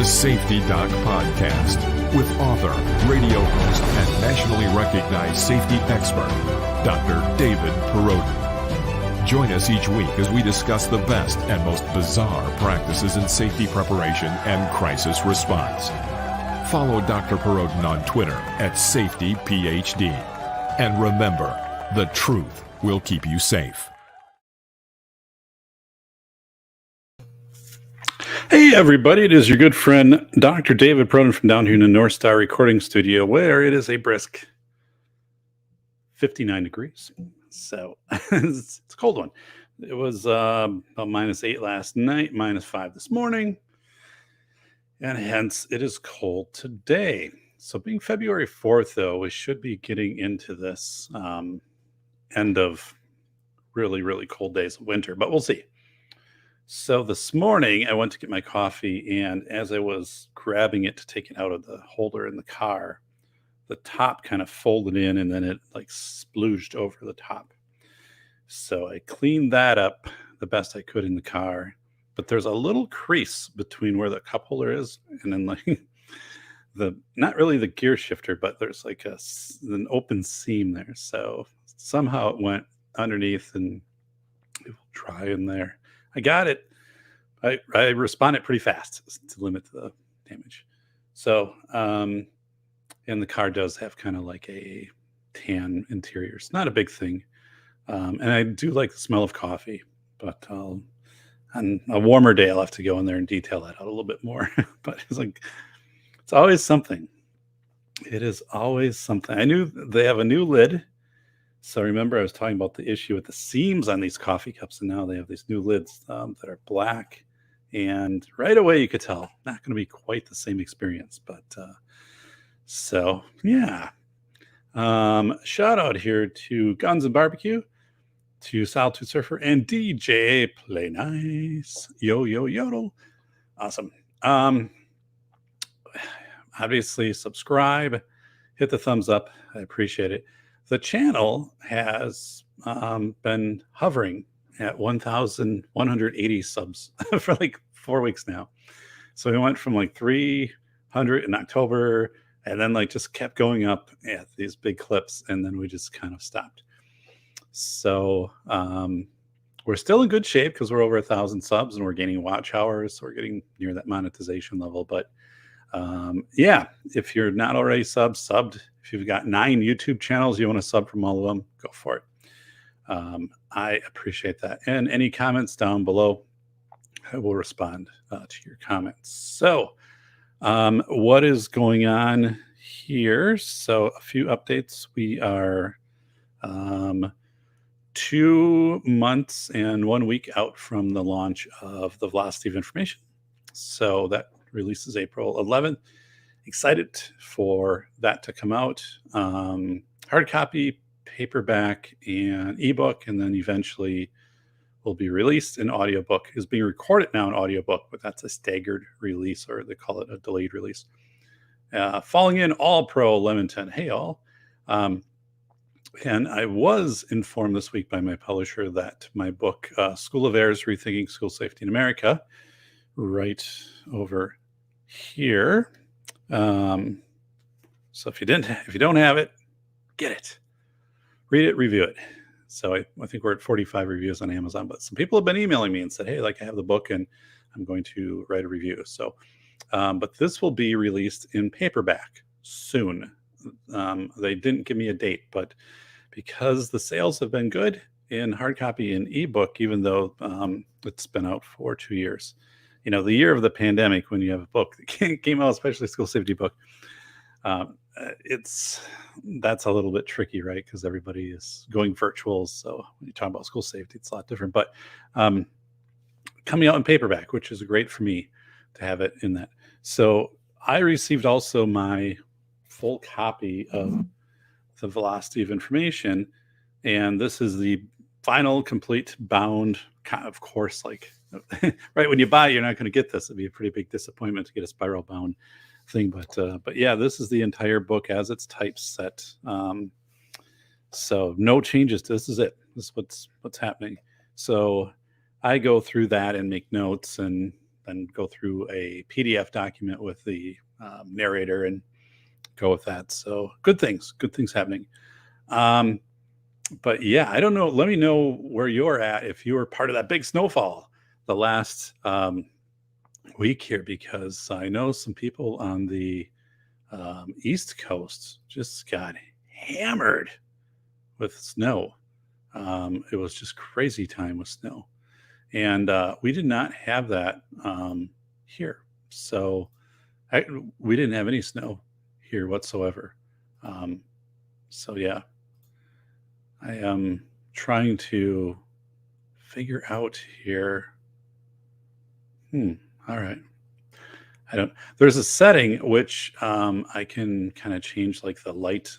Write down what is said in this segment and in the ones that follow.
Safety Doc Podcast with author, radio host, and nationally recognized safety expert, Dr. David Perrodin. Join us each week as we discuss the best and most bizarre practices in safety preparation and crisis response. Follow Dr. Perrodin on Twitter at SafetyPhD. And remember, the truth will keep you safe. Hey everybody, it is your good friend Dr. David Perrodin from down here in the North Star recording studio, where it is a brisk 59 degrees. So it's a cold one. It was about -8 last night, -5 this morning, and hence it is cold today. So being February 4th, though, we should be getting into this end of really, really cold days of winter, but we'll see. So this morning I went to get my coffee, and as I was grabbing it to take it out of the holder in the car, the top kind of folded in and then it like splooged over the top. So I cleaned that up the best I could in the car, but there's a little crease between where the cup holder is and then like not really the gear shifter, but there's like an open seam there. So somehow it went underneath and it will dry in there. I got it. I responded pretty fast to limit the damage. So, and the car does have kind of like a tan interior. It's not a big thing. And I do like the smell of coffee, but on a warmer day, I'll have to go in there and detail that out a little bit more. But it's always something. It is always something. I knew they have a new lid. So remember, I was talking about the issue with the seams on these coffee cups, and now they have these new lids that are black. And right away, you could tell not going to be quite the same experience. But so, yeah. Shout out here to Guns and Barbecue, to Solitude Surfer, and DJ Play Nice. Yo, yo, yodel. Awesome. Obviously, subscribe, hit the thumbs up. I appreciate it. The channel has been hovering at 1,180 subs for like 4 weeks now. So we went from like 300 in October and then like just kept going up at these big clips, and then we just kind of stopped. So we're still in good shape because we're over 1,000 subs and we're gaining watch hours. So we're getting near that monetization level. But yeah, if you're not already subbed. If you've got 9 YouTube channels, you want to sub from all of them, go for it. I appreciate that. And any comments down below, I will respond to your comments. So what is going on here? So a few updates. We are 2 months and 1 week out from the launch of the Velocity of Information. So that releases April 11th. Excited for that to come out. Hard copy, paperback, and ebook, and then eventually will be released in audiobook. Is being recorded now in audiobook, but that's a staggered release, or they call it a delayed release. Falling in All Pro Lemonton. Hey all. And I was informed this week by my publisher that my book, School of Errors, Rethinking School Safety in America, right over here. So if you don't have it, get it, read it, review it. So I think we're at 45 reviews on Amazon, but some people have been emailing me and said, hey, like I have the book and I'm going to write a review. So, but this will be released in paperback soon. They didn't give me a date, but because the sales have been good in hard copy and ebook, even though it's been out for 2 years. You know, the year of the pandemic, when you have a book that came out, especially a school safety book, that's a little bit tricky, right? Because everybody is going virtual. So when you talk about school safety, it's a lot different. But coming out in paperback, which is great for me to have it in that. So I received also my full copy of the Velocity of Information, and this is the final, complete, bound, of course, like right when you buy it, you're not going to get this. It'd be a pretty big disappointment to get a spiral bound thing, but yeah, this is the entire book as it's typeset. So no changes. This is it. This is what's happening. So I go through that and make notes, and then go through a PDF document with the narrator and go with that. So good things happening. But yeah, I don't know. Let me know where you're at if you were part of that big snowfall the last week here, because I know some people on the East Coast just got hammered with snow. It was just crazy time with snow. And we did not have that here. So we didn't have any snow here whatsoever. So yeah, I am trying to figure out here. All right. There's a setting which I can kind of change like the light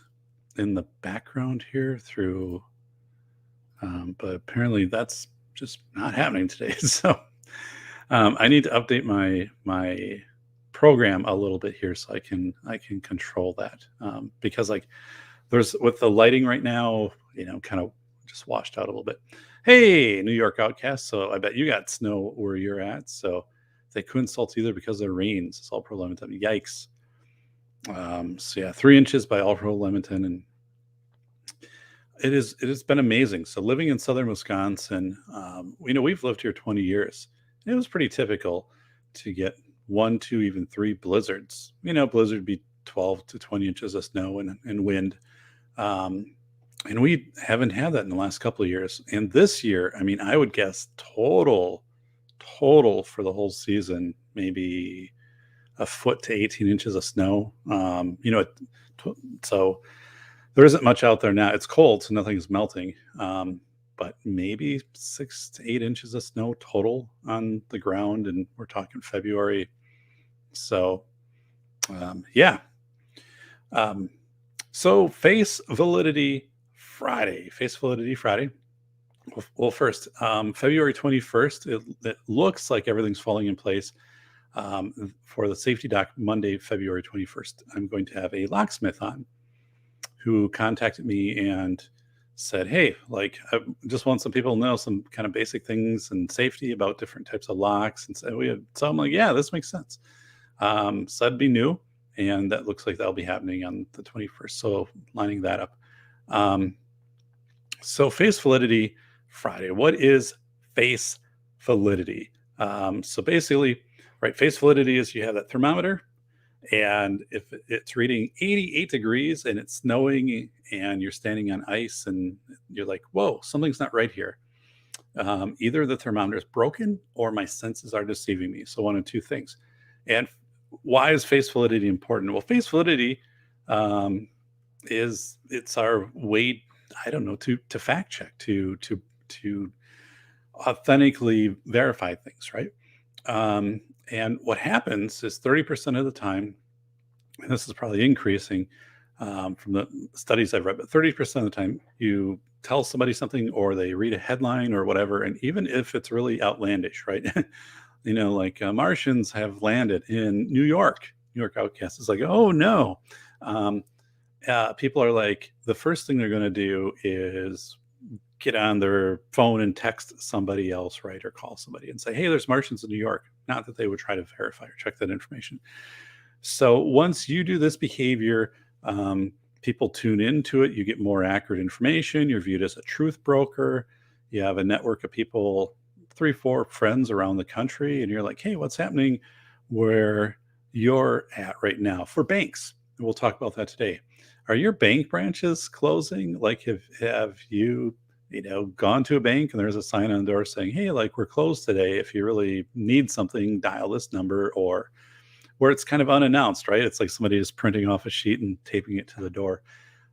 in the background here through, but apparently that's just not happening today. So I need to update my program a little bit here so I can control that, because like there's with the lighting right now, kind of just washed out a little bit. Hey, New York Outcast. So I bet you got snow where you're at. So they couldn't salt either because of the rains. It's All Pro Leamington. Yikes. So yeah, 3 inches by All Pro Leamington, and it has been amazing. So living in southern Wisconsin, we've lived here 20 years. And it was pretty typical to get 1, 2, even 3 blizzards. Blizzard would be 12 to 20 inches of snow and wind. And we haven't had that in the last couple of years. And this year, I mean, I would guess total for the whole season, maybe a foot to 18 inches of snow. So there isn't much out there now. It's cold, so nothing's melting. But maybe 6 to 8 inches of snow total on the ground. And we're talking February. So, yeah. So Face Validity Friday. Well, first, February 21st, it looks like everything's falling in place. For the Safety Doc Monday, February 21st, I'm going to have a locksmith on who contacted me and said, hey, like, I just want some people to know some kind of basic things and safety about different types of locks. And so I'm like, yeah, this makes sense. So that'd be new. And that looks like that'll be happening on the 21st. So lining that up. So Face Validity Friday. What is Face Validity? So basically, right, Face Validity is you have that thermometer, and if it's reading 88 degrees and it's snowing and you're standing on ice and you're like, whoa, something's not right here. Either the thermometer is broken or my senses are deceiving me. So one of two things. And why is Face Validity important? Well, Face Validity it's our way, I don't know, to fact check, to authentically verify things, right? And what happens is 30% of the time, and this is probably increasing from the studies I've read, but 30% of the time you tell somebody something or they read a headline or whatever, and even if it's really outlandish, right? Like Martians have landed in New York. New York Outcast is like, oh no. People are like, the first thing they're going to do is get on their phone and text somebody else, right? Or call somebody and say, hey, there's Martians in New York. Not that they would try to verify or check that information. So once you do this behavior, people tune into it. You get more accurate information. You're viewed as a truth broker. You have a network of people, 3, 4 friends around the country. And you're like, hey, what's happening where you're at right now? For banks, we'll talk about that today. Are your bank branches closing? Like, have you gone to a bank and there's a sign on the door saying, hey, like, we're closed today. If you really need something, dial this number, or where it's kind of unannounced, right? It's like somebody is printing off a sheet and taping it to the door.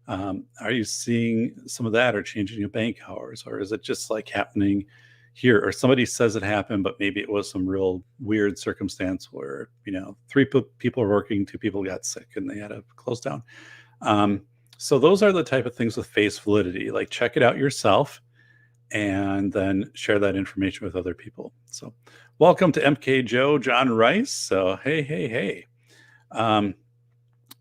Are you seeing some of that, or changing your bank hours? Or is it just like happening here? Or somebody says it happened, but maybe it was some real weird circumstance where, 3 people are working, 2 people got sick and they had to close down. So those are the type of things with Face Validity. Like, check it out yourself and then share that information with other people. So welcome to MK Joe, John Rice. So, hey.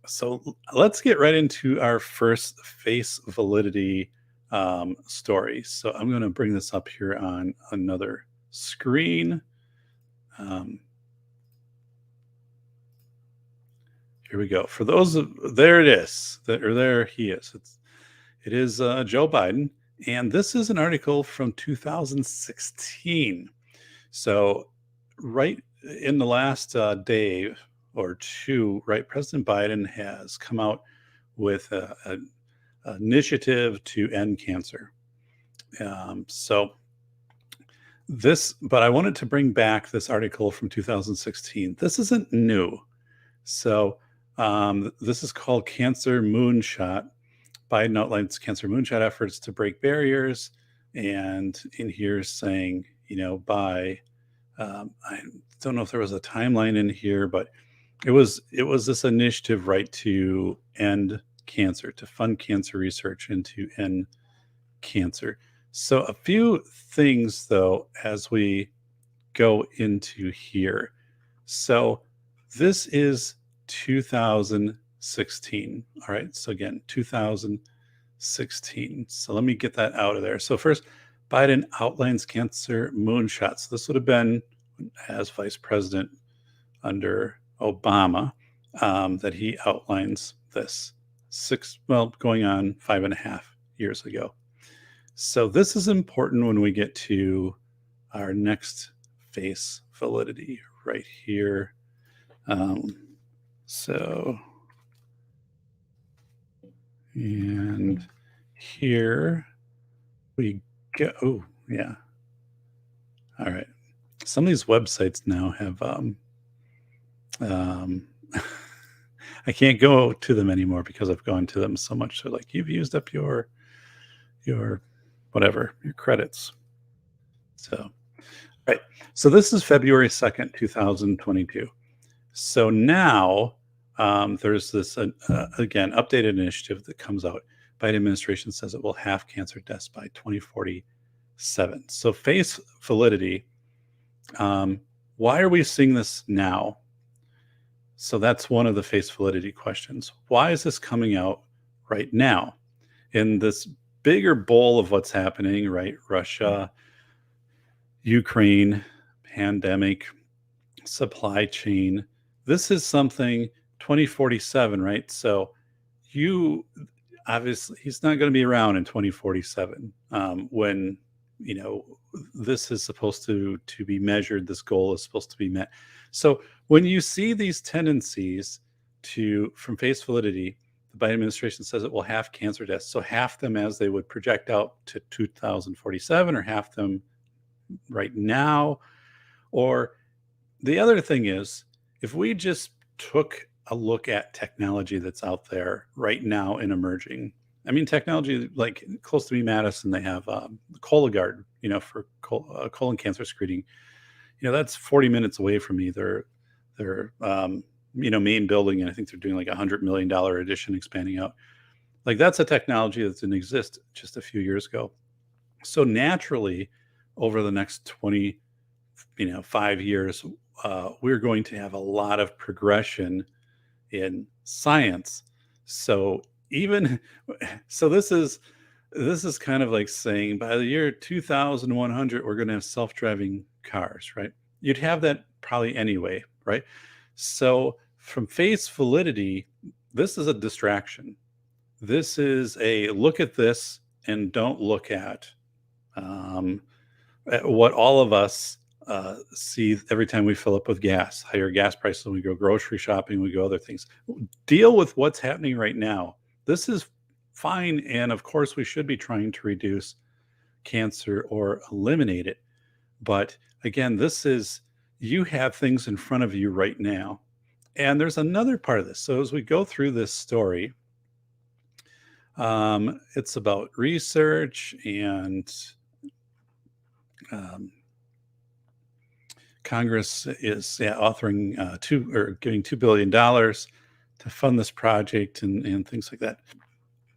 So let's get right into our first Face Validity story. So I'm going to bring this up here on another screen. here we go. For those there it is, or there he is. It is Joe Biden, and this is an article from 2016. So right in the last day or two, right, President Biden has come out with an initiative to end cancer. But I wanted to bring back this article from 2016. This isn't new. So this is called Cancer Moonshot. Biden outlines cancer moonshot efforts to break barriers. And in here saying, by, I don't know if there was a timeline in here, but it was this initiative, right, to end cancer, to fund cancer research and to end cancer. So a few things, though, as we go into here. So this is 2016. All right. So again, 2016. So let me get that out of there. So first, Biden outlines cancer moonshots. This would have been as vice president under Obama, that he outlines this going on 5.5 years ago. So this is important when we get to our next face validity right here. And here we go. Oh, yeah. All right. Some of these websites now have, I can't go to them anymore because I've gone to them so much. So like, you've used up your whatever, your credits. So, right. So this is February 2nd, 2022. So now there's this, again, updated initiative that comes out. Biden administration says it will halve cancer deaths by 2047. So face validity. Why are we seeing this now? So that's one of the face validity questions. Why is this coming out right now in this bigger bowl of what's happening, right? Russia, Ukraine, pandemic, supply chain. This is something 2047, right? So obviously he's not going to be around in 2047 when, this is supposed to be measured. This goal is supposed to be met. So when you see these tendencies from face validity, the Biden administration says it will halve cancer deaths. So half them as they would project out to 2047, or half them right now. Or the other thing is, if we just took a look at technology that's out there right now and emerging. I mean, technology like close to me, Madison, they have Cologuard, for colon cancer screening. That's 40 minutes away from me. Their main building, and I think they're doing like $100 million addition, expanding out. Like that's a technology that didn't exist just a few years ago. So naturally, over the next 5 years, we're going to have a lot of progression in science. So this is kind of like saying by the year 2100, we're going to have self-driving cars, right? You'd have that probably anyway, right? So from face validity, this is a distraction. This is a look at this and don't look at what all of us see every time we fill up with gas, higher gas prices, when we go grocery shopping, we go other things. Deal with what's happening right now. This is fine. And of course, we should be trying to reduce cancer or eliminate it. But again, you have things in front of you right now. And there's another part of this. So as we go through this story, it's about research and Congress is authoring giving $2 billion to fund this project and things like that.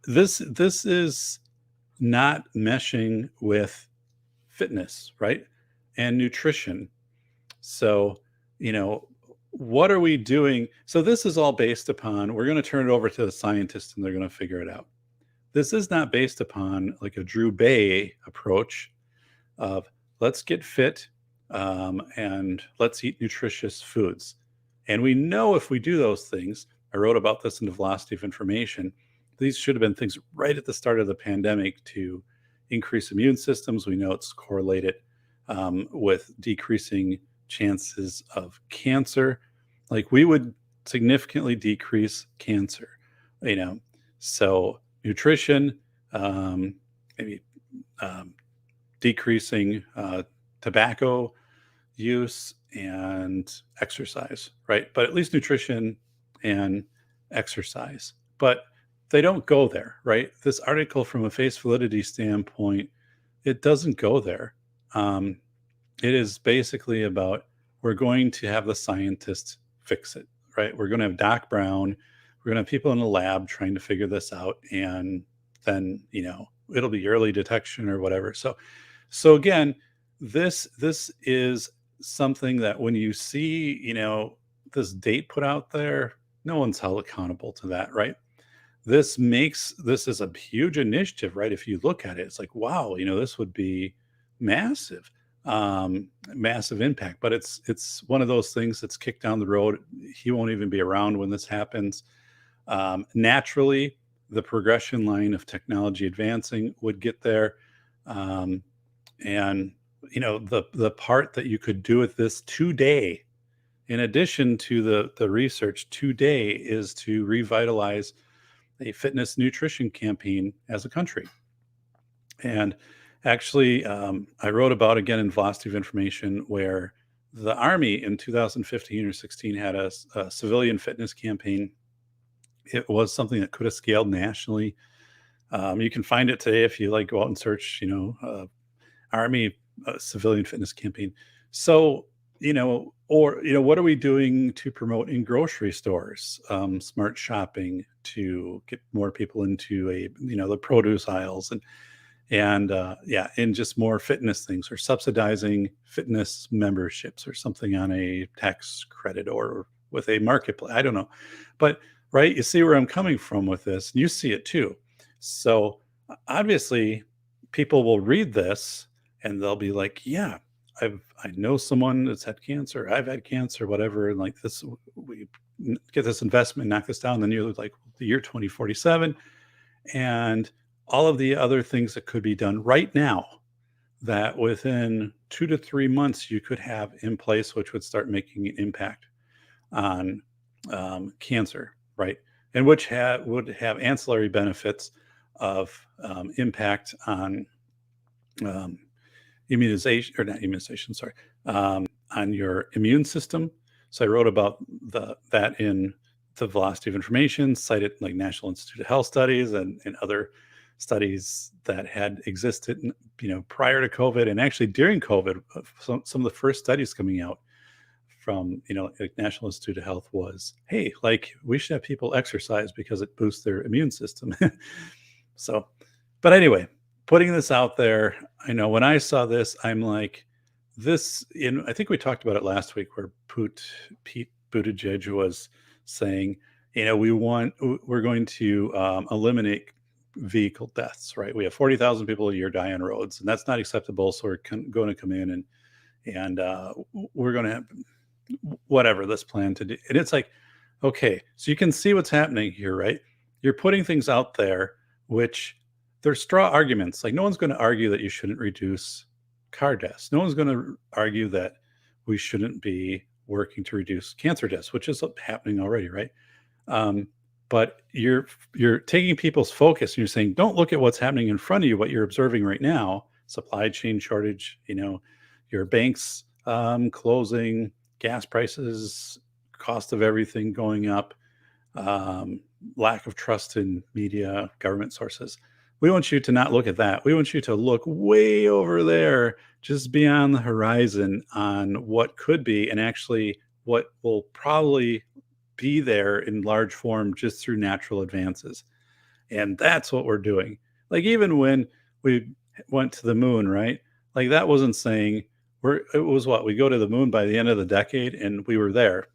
This is not meshing with fitness, right? And nutrition. So, what are we doing? So this is all based upon, we're going to turn it over to the scientists and they're going to figure it out. This is not based upon like a Drew Bay approach of let's get fit and let's eat nutritious foods. And we know if we do those things, I wrote about this in the Velocity of Information. These should have been things right at the start of the pandemic to increase immune systems. We know it's correlated with decreasing chances of cancer. Like we would significantly decrease cancer, you know. So nutrition, maybe decreasing tobacco use and exercise, right? But at least nutrition and exercise. But they don't go there, right? This article, from a face validity standpoint, it doesn't go there. It is basically about we're going to have the scientists fix it, right? We're going to have Doc Brown, we're going to have people in the lab trying to figure this out, and then it'll be early detection or whatever. So again, this is something that when you see this date put out there, no one's held accountable to that, right? This is a huge initiative, right? If you look at it, it's like, wow, this would be massive, massive impact. But it's one of those things that's kicked down the road. He won't even be around when this happens. Naturally, the progression line of technology advancing would get there. And the part that you could do with this today, in addition to the research today, is to revitalize a fitness nutrition campaign as a country. And actually, I wrote about, again, in Velocity of Information, where the Army in 2015 or 16 had a civilian fitness campaign. It was something that could have scaled nationally. You can find it today if you go out and search, Army civilian fitness campaign. So, what are we doing to promote in grocery stores, smart shopping, to get more people into the produce aisles and just more fitness things, or subsidizing fitness memberships or something on a tax credit or with a marketplace. I don't know. But right, you see where I'm coming from with this, and you see it too. So obviously people will read this and they'll be like, yeah, I know someone that's had cancer, I've had cancer, whatever, and like this, we get this investment, knock this down, then you're like the year 2047 and all of the other things that could be done right now that within 2 to 3 months you could have in place, which would start making an impact on cancer, right? And which would have ancillary benefits of impact on immunization, or not immunization, sorry, on your immune system. So I wrote about that in the Velocity of Information, cited like National Institute of Health studies and other studies that had existed, prior to COVID, and actually during COVID. Some of the first studies coming out from National Institute of Health was, hey, like we should have people exercise because it boosts their immune system. So, but anyway, putting this out there, I know when I saw this, I'm like, I think we talked about it last week, where Pete Buttigieg was saying, we're going to eliminate vehicle deaths, right? We have 40,000 people a year die on roads, and that's not acceptable. So we're going to come in and we're going to have whatever this plan to do. And it's like, okay, so you can see what's happening here, right? You're putting things out there, which they're straw arguments. Like no one's going to argue that you shouldn't reduce car deaths. No one's going to argue that we shouldn't be working to reduce cancer deaths, which is happening already, right? But you're taking people's focus and you're saying, don't look at what's happening in front of you, what you're observing right now: supply chain shortage, your banks closing, gas prices, cost of everything going up, lack of trust in media, government sources. We want you to not look at that. We want you to look way over there, just beyond the horizon, on what could be, and actually what will probably be there in large form just through natural advances. And that's what we're doing. Like even when we went to the moon, right? Like that wasn't saying it was what we go to the moon by the end of the decade, and we were there.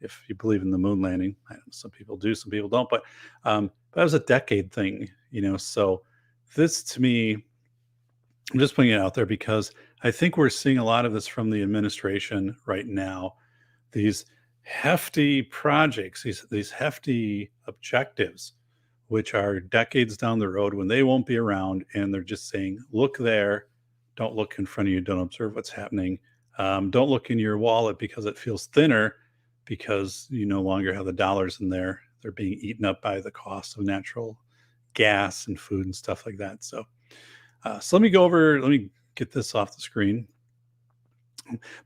If you believe in the moon landing, some people do, some people don't, but that was a decade thing, So this, to me, I'm just putting it out there because I think we're seeing a lot of this from the administration right now. These, hefty projects, these hefty objectives, which are decades down the road when they won't be around, and they're just saying, look there, don't look in front of you, don't observe what's happening, don't look in your wallet because it feels thinner because you no longer have the dollars in there. They're being eaten up by the cost of natural gas and food and stuff like that. So let me get this off the screen.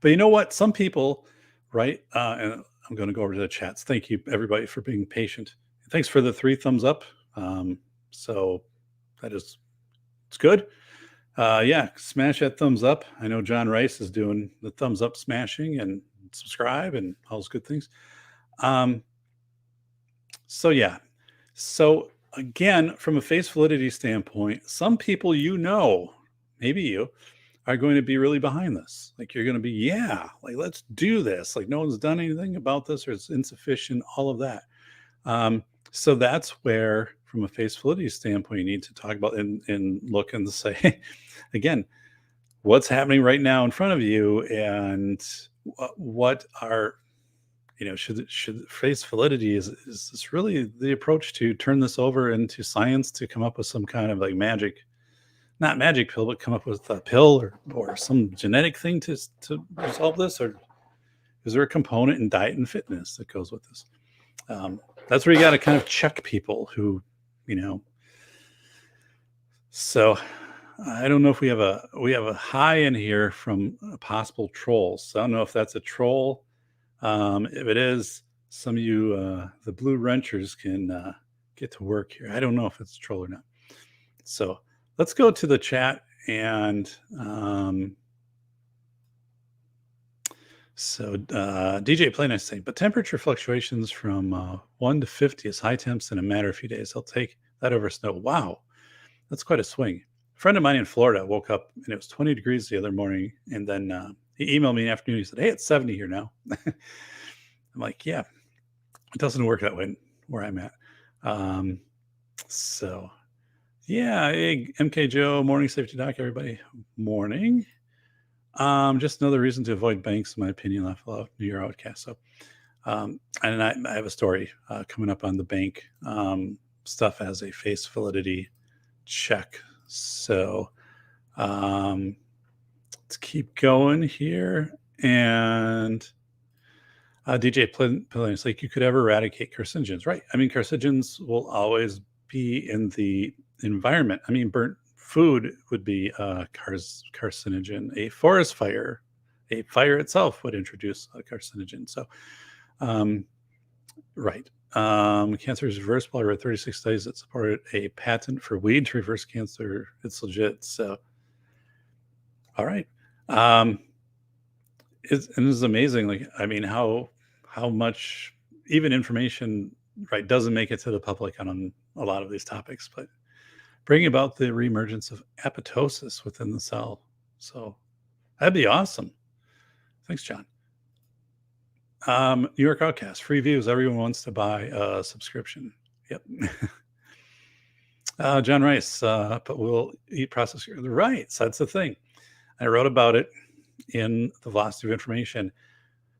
But you know what? Some people, right? And I'm going to go over to the chats. Thank you, everybody, for being patient. Thanks for the 3 thumbs up. So it's good. Yeah, smash that thumbs up. I know John Rice is doing the thumbs up smashing and subscribe and all those good things. So yeah. So again, from a face validity standpoint, some people, maybe you are going to be really behind this. Like you're going to be, yeah, like let's do this. Like no one's done anything about this, or it's insufficient, all of that. So that's where, from a face validity standpoint, you need to talk about and look and say, again, what's happening right now in front of you, and what are, should face validity is this really the approach to turn this over into science to come up with some kind of like not magic pill, but come up with a pill or some genetic thing to resolve this? Or is there a component in diet and fitness that goes with this? That's where you got to kind of check people who, so I don't know if we have a hi in here from possible trolls. So I don't know if that's a troll. If it is, some of you, the blue wrenchers, can get to work here. I don't know if it's a troll or not. So let's go to the chat. And DJ Play Nice saying, but temperature fluctuations from 1 to 50 is high temps in a matter of a few days. I'll take that over snow. Wow, that's quite a swing. A friend of mine in Florida woke up and it was 20 degrees the other morning. And then he emailed me in the afternoon. He said, hey, it's 70 here now. I'm like, yeah, it doesn't work that way where I'm at. So yeah, hey, MK Joe, morning safety doc, everybody. Morning. Just another reason to avoid banks, in my opinion, laugh out New Year outcast. So, and I have a story coming up on the bank stuff as a face validity check. So, let's keep going here. And DJ Play, it's like, you could ever eradicate carcinogens, right? I mean, carcinogens will always be in the environment. I mean, burnt food would be carcinogen. A forest fire, a fire itself would introduce a carcinogen. So, right. Cancer is reversible. I read 36 studies that supported a patent for weed to reverse cancer. It's legit. So, all right. It is amazing. Like, I mean, how much even information, right, doesn't make it to the public on a lot of these topics, but bringing about the reemergence of apoptosis within the cell. So that'd be awesome. Thanks, John. New York Outcast, free views. Everyone wants to buy a subscription. Yep. John Rice, but we'll eat processed. Right. So that's the thing. I wrote about it in The Velocity of Information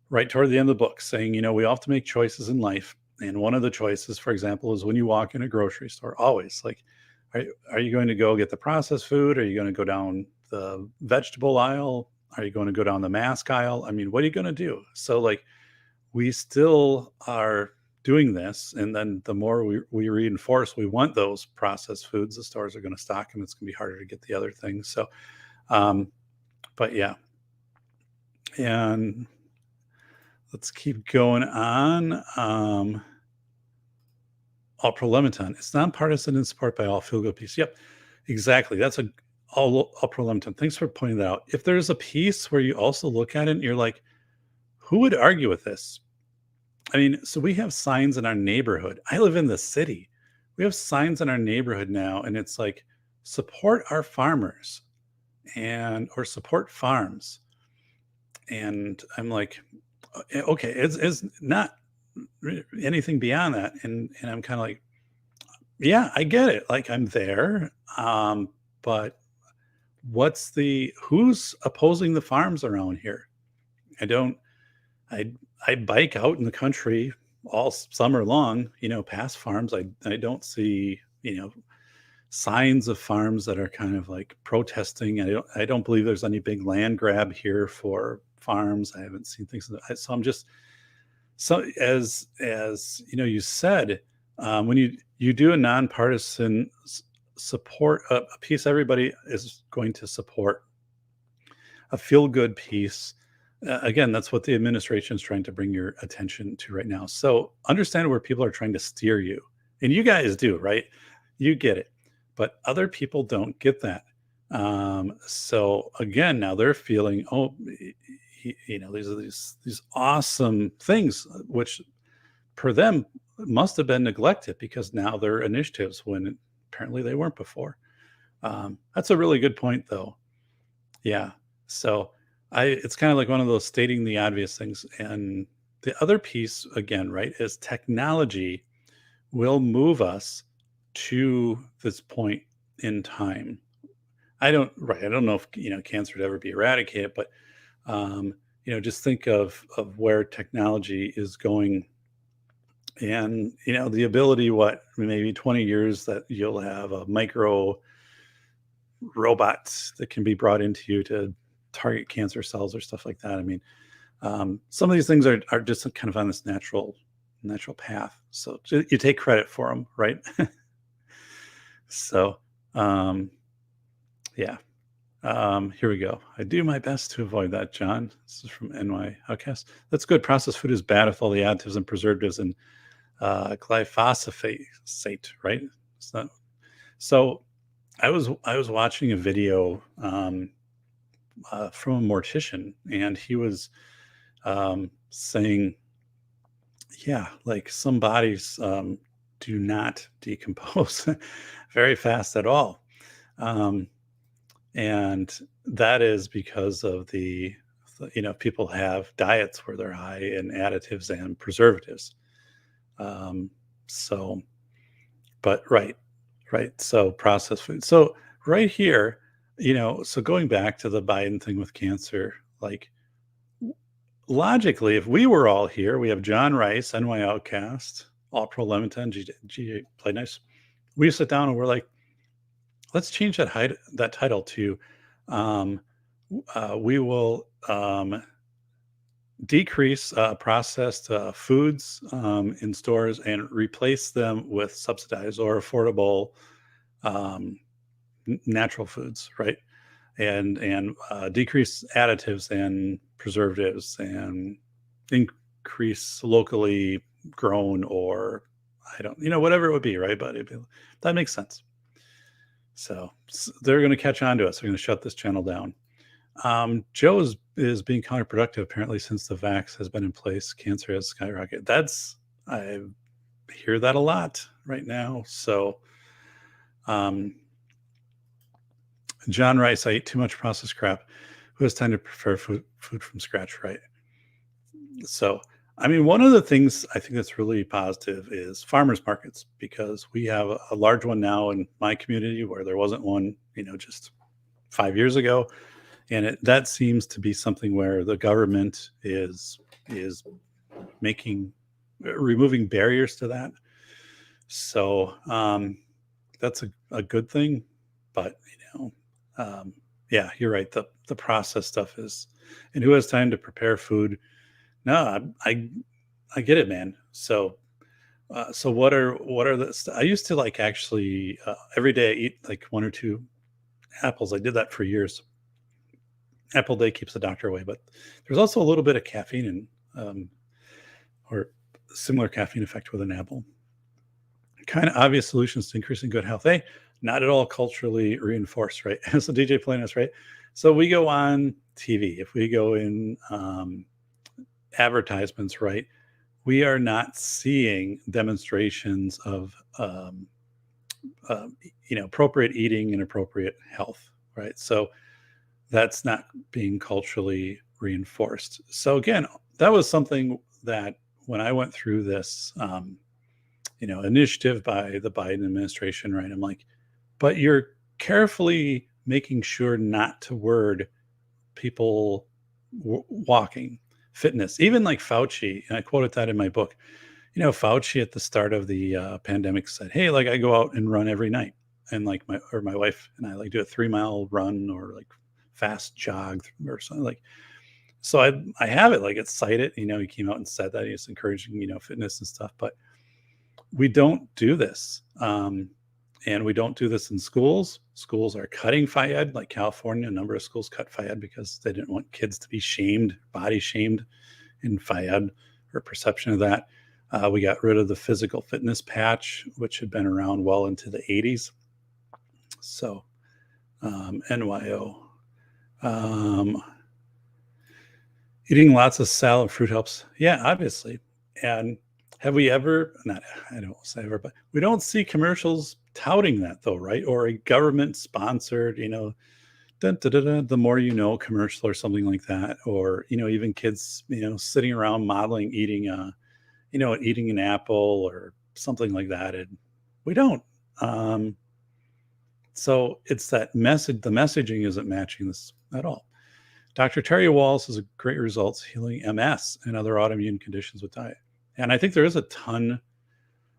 right toward the end of the book, saying, we all have to make choices in life. And one of the choices, for example, is when you walk in a grocery store, always like, are you going to go get the processed food? Are you going to go down the vegetable aisle? Are you going to go down the mask aisle? I mean, what are you going to do? So like, we still are doing this. And then the more we reinforce, we want those processed foods, the stores are going to stock them. It's going to be harder to get the other things. So, but yeah. And let's keep going on. All-pro-Leviton. It's nonpartisan and support by all. Feel good piece. Yep, exactly. That's all-pro-Leviton. Thanks for pointing that out. If there's a piece where you also look at it and you're like, who would argue with this? I mean, so we have signs in our neighborhood. I live in the city. We have signs in our neighborhood now, and it's like, support our farmers or support farms. And I'm like, okay, it's not anything beyond that. And I'm kind of like, yeah, I get it. Like, I'm there. But who's opposing the farms around here? I don't I bike out in the country all summer long, past farms. I don't see, signs of farms that are kind of like protesting. I don't believe there's any big land grab here for farms. I haven't seen things. So I'm just so as you said, when you do a nonpartisan support a piece everybody is going to support, a feel good piece. Again, that's what the administration is trying to bring your attention to right now. So understand where people are trying to steer you, and you guys do, right? You get it, but other people don't get that. So again, now they're feeling, oh, these are these awesome things, which per them must have been neglected because now they're initiatives when apparently they weren't before. That's a really good point, though. Yeah. So it's kind of like one of those stating the obvious things. And the other piece, again, right, is technology will move us to this point in time. I don't know if, cancer would ever be eradicated, but, just think of where technology is going and, the ability, maybe 20 years that you'll have a micro robot that can be brought into you to target cancer cells or stuff like that. I mean, some of these things are just kind of on this natural path. So you take credit for them, right? So, yeah. Here we go. I do my best to avoid that, John. This is from NY Outcast. That's good. Processed food is bad with all the additives and preservatives and glyphosate, right? It's not. So I was watching a video from a mortician, and he was saying, yeah, like some bodies do not decompose very fast at all. And that is because of people have diets where they're high in additives and preservatives. So, but right. So processed food. So right here, so going back to the Biden thing with cancer, like logically, if we were all here, we have John Rice, NY Outcast, All Pro Lemonton, GJ Play Nice. We sit down and we're like, let's change that title to we will decrease processed foods in stores and replace them with subsidized or affordable natural foods, right? And decrease additives and preservatives and increase locally grown, or whatever it would be, right? But that makes sense. So they're going to catch on to us. They're going to shut this channel down. Joe is being counterproductive apparently since the vax has been in place. Cancer has skyrocketed. I hear that a lot right now. So, John Rice, I eat too much processed crap. Who has time to prepare food from scratch, right? So, I mean, one of the things I think that's really positive is farmers markets, because we have a large one now in my community where there wasn't one, just 5 years ago. And that seems to be something where the government is removing barriers to that. So that's a good thing. But yeah, you're right. The process stuff is, and who has time to prepare food? No, I get it, man. So what are I used to actually every day I eat like 1 or 2 apples. I did that for years. Apple day keeps the doctor away, but there's also a little bit of caffeine and or similar caffeine effect with an apple. Kind of obvious solutions to increasing good health. Hey, not at all culturally reinforced, right? So DJ playing us, right? So we go on TV. If we go in advertisements, right? We are not seeing demonstrations of appropriate eating and appropriate health, right? So that's not being culturally reinforced. So again, that was something that when I went through this, initiative by the Biden administration, right? I'm like, but you're carefully making sure not to word people walking. fitness, even like Fauci, and I quoted that in my book. Fauci at the start of the pandemic said, "Hey, like I go out and run every night, and like my wife and I like do a 3 mile run or like fast jog or something like." So I have it like it's cited. He came out and said that he's encouraging fitness and stuff, but we don't do this. And we don't do this in schools. Schools are cutting FIED, like California. A number of schools cut FIED because they didn't want kids to be shamed, body shamed in FIED or perception of that. We got rid of the physical fitness patch, which had been around well into the 80s. So, NYO. Eating lots of salad, fruit helps. Yeah, obviously. And have we ever, not, I don't say ever, but we don't see commercials touting that though, right? Or a government sponsored, dun, dun, dun, dun, the more you know commercial or something like that. Or, even kids, sitting around modeling, eating an apple or something like that. And we don't. So it's that message, the messaging isn't matching this at all. Dr. Terry Walls has a great results healing MS and other autoimmune conditions with diet. And I think there is a ton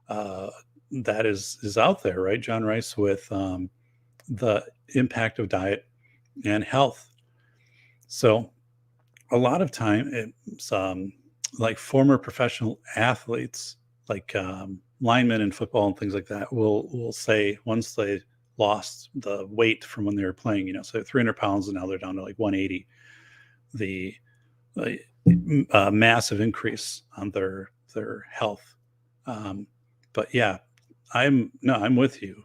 that is out there, right? John Rice with the impact of diet and health. So a lot of time it's like former professional athletes, like linemen in football and things like that, will say once they lost the weight from when they were playing, so 300 pounds and now they're down to like 180, the massive increase on their health. But yeah, I'm with you.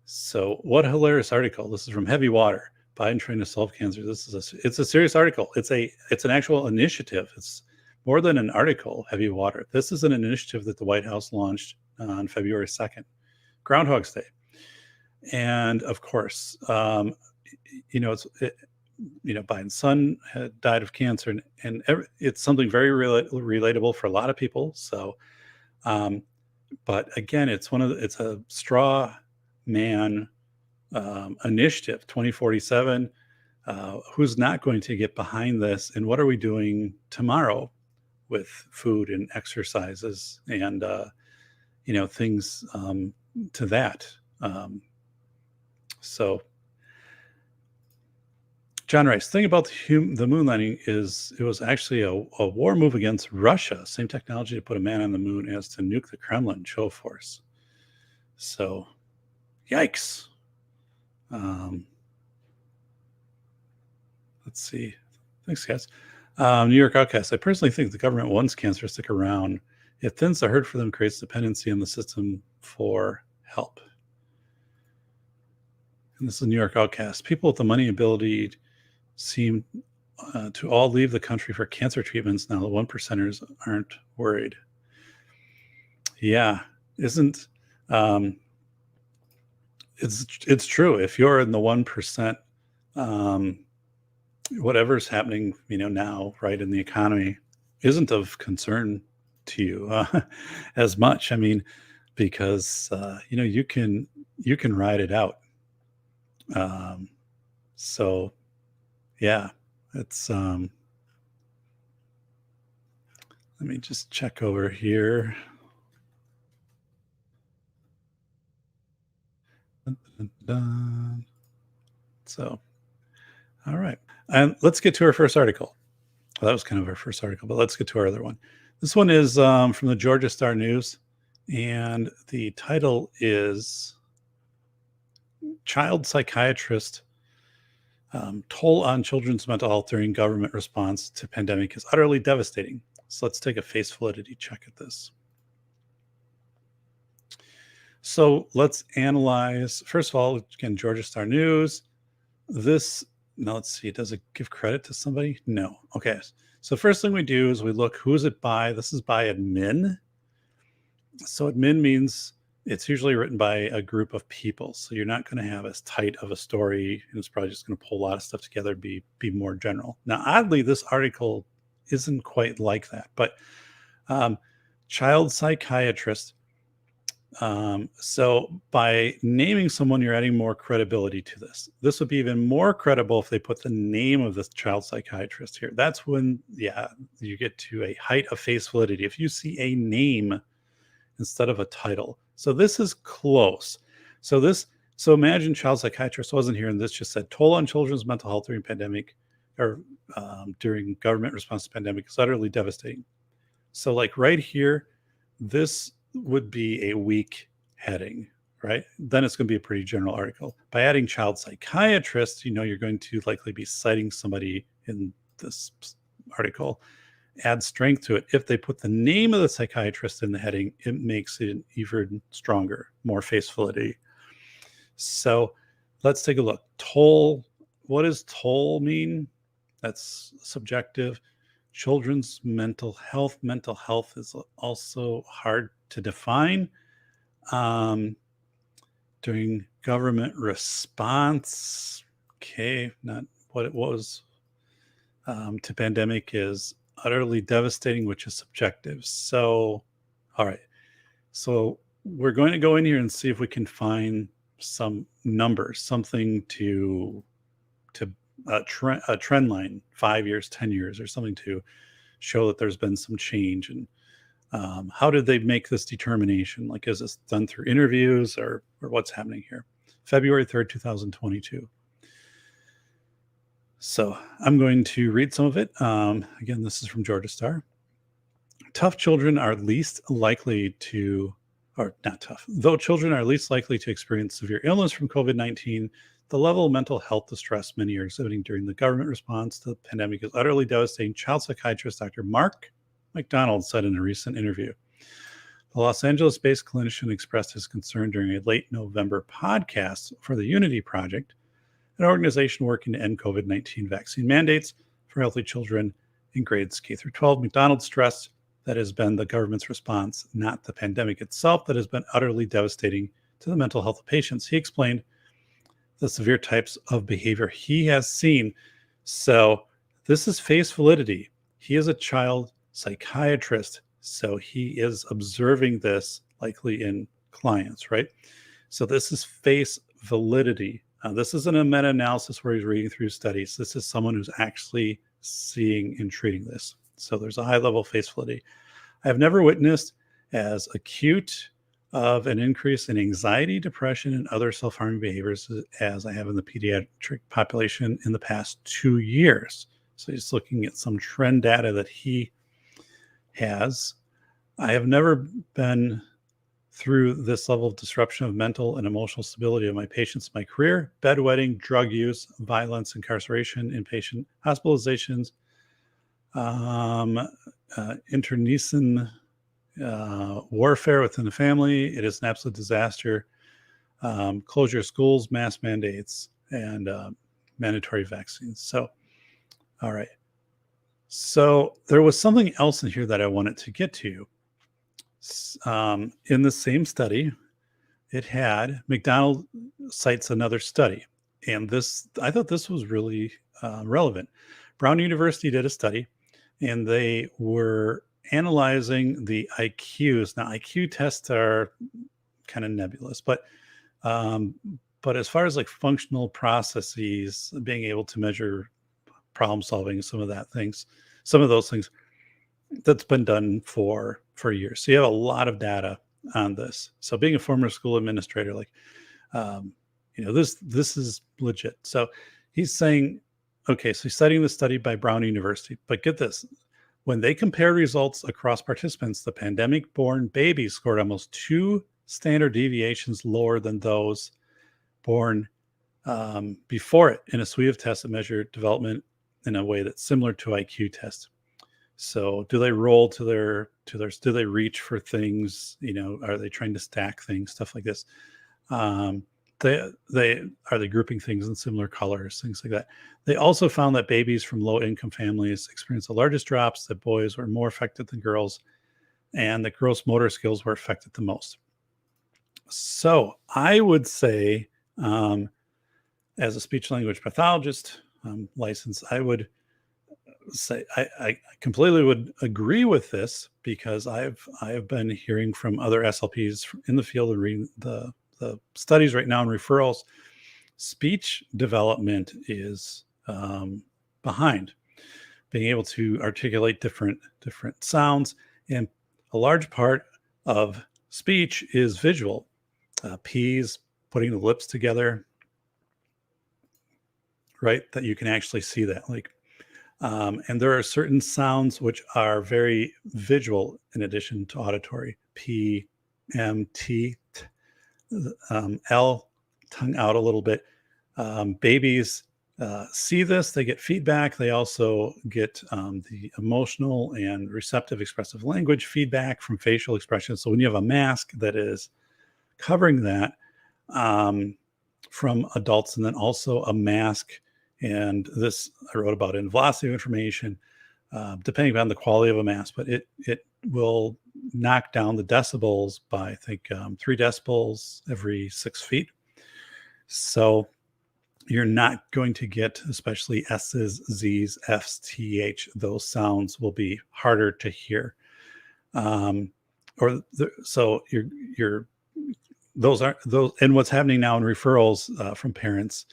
So what a hilarious article. This is from Heavy Water. Biden trying to solve cancer. It's a serious article. It's an actual initiative. It's more than an article, Heavy Water. This is an initiative that the White House launched on February 2nd, Groundhog's Day. And of course, Biden's son had died of cancer, and it's something very relatable for a lot of people. So, but again, it's a straw man initiative, 2047. Who's not going to get behind this? And what are we doing tomorrow with food and exercises and things to that? So. John Rice, the thing about the moon landing is it was actually a war move against Russia. Same technology to put a man on the moon as to nuke the Kremlin, show force. So, yikes. Let's see. Thanks, guys. New York Outcast. I personally think the government wants cancer to stick around. It thins the herd for them, creates dependency on the system for help. And this is New York Outcast. People with the money and ability seem to all leave the country for cancer treatments now. The 1%ers aren't worried. Yeah, isn't it's true. If you're in the 1%, whatever's happening, now, right, in the economy isn't of concern to you as much. I mean, because you can ride it out. So yeah, it's let me just check over here. Dun, dun, dun. So, all right. And let's get to our first article. Well, that was kind of our first article, but let's get to our other one. This one is from the Georgia Star News, and the title is Child Psychiatrist Toll on Children's Mental Health During Government Response to Pandemic is Utterly Devastating. So let's take a face validity check at this. So let's analyze, first of all, again, Georgia Star News. Now let's see, does it give credit to somebody? No. Okay. So first thing we do is we look, who is it by? This is by admin. So admin means it's usually written by a group of people. So you're not going to have as tight of a story. And it's probably just going to pull a lot of stuff together and be more general. Now, oddly, this article isn't quite like that. But child psychiatrist, So by naming someone, you're adding more credibility to this. This would be even more credible if they put the name of the child psychiatrist here. That's when, you get to a height of face validity. If you see a name instead of a title. So this is close. So imagine child psychiatrist wasn't here and this just said toll on children's mental health during pandemic or during government response to pandemic is utterly devastating. So like right here, this would be a weak heading, right? Then it's going to be a pretty general article. By adding child psychiatrist, you're going to likely be citing somebody in this article. Add strength to it. If they put the name of the psychiatrist in the heading, it makes it even stronger, more face validity. So let's take a look. Toll. What does toll mean? That's subjective. Children's mental health. Mental health is also hard to define. During government response, not what it was to pandemic is utterly devastating, which is subjective. So, all right. So we're going to go in here and see if we can find some numbers, something to a trend line, 5 years, 10 years, or something to show that there's been some change. And how did they make this determination? Like, is this done through interviews or what's happening here? February 3rd, 2022. So I'm going to read some of it. Again, this is from Georgia Star. Tough children are least likely to, or not tough, though children are least likely to experience severe illness from COVID-19, the level of mental health distress many are exhibiting during the government response to the pandemic is utterly devastating, child psychiatrist Dr. Mark McDonald said in a recent interview. The Los Angeles-based clinician expressed his concern during a late November podcast for the Unity Project, an organization working to end COVID-19 vaccine mandates for healthy children in grades K through 12. McDonald stressed that it has been the government's response, not the pandemic itself, that has been utterly devastating to the mental health of patients. He explained the severe types of behavior he has seen. So this is face validity. He is a child psychiatrist, so he is observing this likely in clients, right? So this is face validity. This isn't a meta-analysis where he's reading through studies. This is someone who's actually seeing and treating this. So there's a high level of face validity. I have never witnessed as acute of an increase in anxiety, depression, and other self-harming behaviors as I have in the pediatric population in the past 2 years. So he's looking at some trend data that he has. I have never been through this level of disruption of mental and emotional stability of my patients in my career: bedwetting, drug use, violence, incarceration, inpatient hospitalizations, internecine warfare within the family. It is an absolute disaster. Closure of schools, mass mandates, and mandatory vaccines. So, all right. So there was something else in here that I wanted to get to. In the same study, it had McDonald cites another study, and I thought this was really relevant. Brown University did a study, and they were analyzing the IQs. Now, IQ tests are kind of nebulous, but as far as like functional processes, being able to measure problem solving, some of those things, that's been done for years. So you have a lot of data on this. So being a former school administrator, this is legit. So he's saying, okay, so he's citing the study by Brown University, but get this. When they compared results across participants, the pandemic-born babies scored almost 2 standard deviations lower than those born before it in a suite of tests that measure development in a way that's similar to IQ tests. So do they roll to their, do they reach for things? Are they trying to stack things, stuff like this? Are they grouping things in similar colors, things like that? They also found that babies from low income families experienced the largest drops, that boys were more affected than girls, and that gross motor skills were affected the most. So I would say, as a speech language pathologist licensed, I would say I completely would agree with this. because I have been hearing from other SLPs in the field and reading the studies right now and referrals. Speech development is behind. Being able to articulate different sounds, and a large part of speech is visual. P's, putting the lips together, right? That you can actually see that, like, and there are certain sounds which are very visual in addition to auditory. P, M, T, L, tongue out a little bit. Babies see this, they get feedback. They also get the emotional and receptive expressive language feedback from facial expressions. So when you have a mask that is covering that from adults, and then also a mask, and this I wrote about in Velocity of Information, depending on the quality of a mask, but it will knock down the decibels by, I think, 3 decibels every 6 feet. So you're not going to get, especially S's, Z's, F's, TH, those sounds will be harder to hear. So you're those are those, and what's happening now in referrals from parents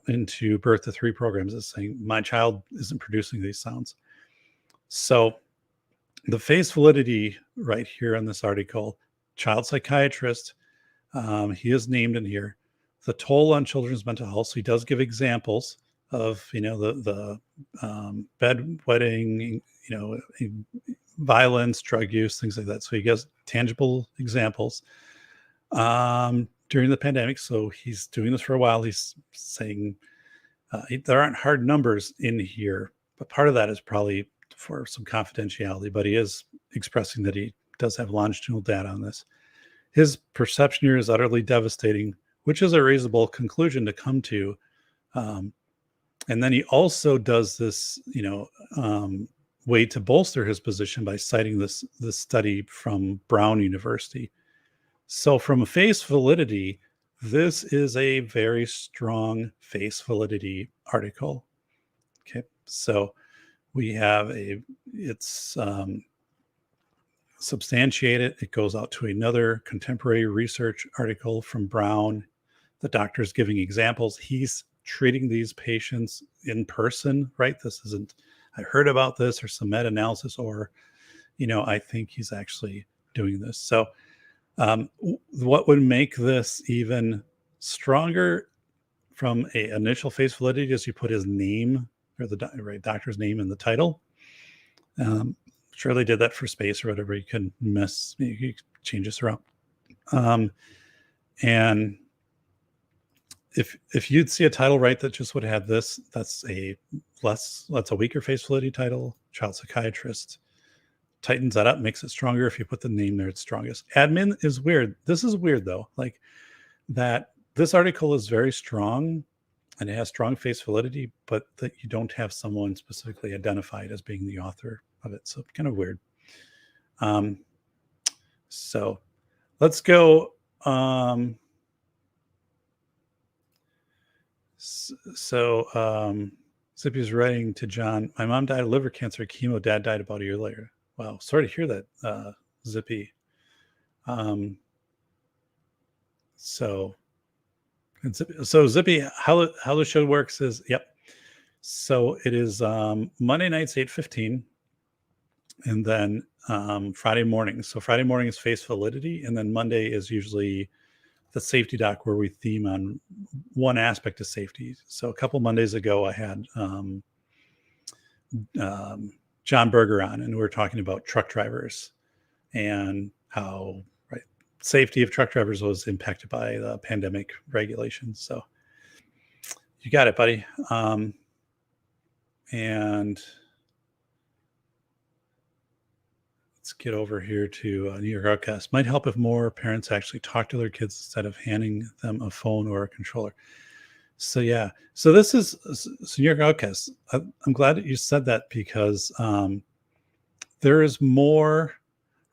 into birth to 3 programs is saying, my child isn't producing these sounds. So the face validity right here in this article, child psychiatrist, he is named in here, the toll on children's mental health. So he does give examples of, the bedwetting, violence, drug use, things like that. So he gives tangible examples during the pandemic. So he's doing this for a while. He's saying there aren't hard numbers in here, but part of that is probably for some confidentiality, but he is expressing that he does have longitudinal data on this. His perception here is utterly devastating, which is a reasonable conclusion to come to. And then he also does this, way to bolster his position by citing this study from Brown University. So from a face validity, this is a very strong face validity article. Okay, so we have it's substantiated. It goes out to another contemporary research article from Brown. The doctor's giving examples. He's treating these patients in person, right? This isn't, I heard about this or some meta-analysis, or, I think he's actually doing this. So what would make this even stronger from a initial face validity is you put his name, or the doctor's name in the title. Sure, they did that for space or whatever. You can change this around. And if you'd see a title, right, that just would have this, that's a weaker face validity title. Child psychiatrist tightens that up, makes it stronger. If you put the name there, it's strongest. Admin is weird. This is weird though, like that this article is very strong and it has strong face validity, but that you don't have someone specifically identified as being the author of it. So kind of weird. So let's go. Zippy's writing to John, my mom died of liver cancer, chemo, dad died about a year later. Wow, sorry to hear that, Zippy. So Zippy, how the show works is, yep. So it is Monday nights 8:15, and then Friday mornings. So Friday morning is face validity, and then Monday is usually the safety doc, where we theme on one aspect of safety. So a couple Mondays ago, I had John Berger on, and we were talking about truck drivers and how safety of truck drivers was impacted by the pandemic regulations. So you got it, buddy. And let's get over here to New York Outcast. Might help if more parents actually talk to their kids instead of handing them a phone or a controller. So yeah, so this is New York Outcast. I'm glad that you said that, because there is more.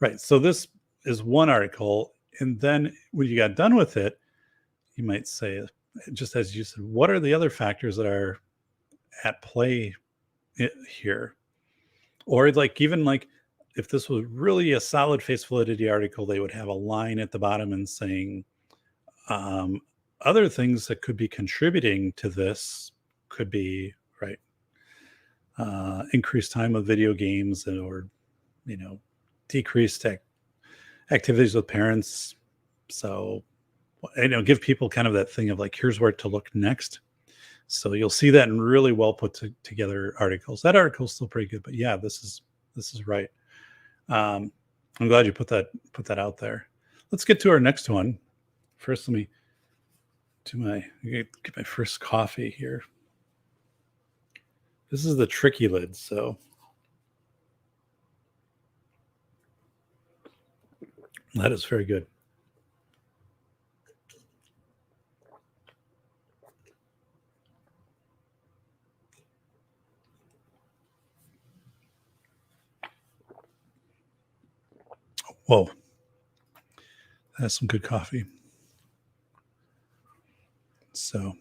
Right. So this is one article, and then when you got done with it, you might say, just as you said, what are the other factors that are at play here? Or even if this was really a solid face validity article, they would have a line at the bottom and saying other things that could be contributing to this could be right increased time of video games or decreased activities with parents. So give people kind of that thing of like, here's where to look next. So you'll see that in really well put together articles. That article is still pretty good, but yeah, this is right. I'm glad you put that out there. Let's get to our next one. First, let me get my first coffee here. This is the tricky lid, so that is very good. Whoa, that's some good coffee. So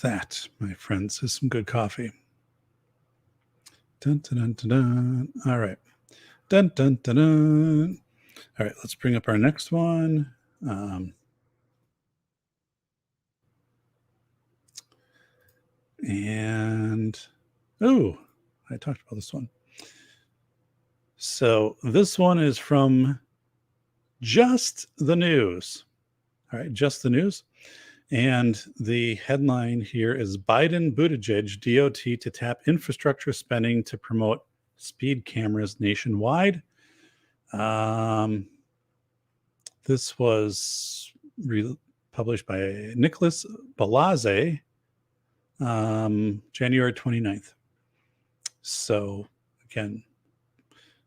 that, my friends, is some good coffee. Dun, dun, dun, dun, dun. All right. Dun, dun, dun, dun. All right, let's bring up our next one. I talked about this one. So this one is from Just the News. All right, Just the News. And the headline here is Biden-Buttigieg DOT to tap infrastructure spending to promote speed cameras nationwide. This was published by Nicholas Balazs, January 29th. So again,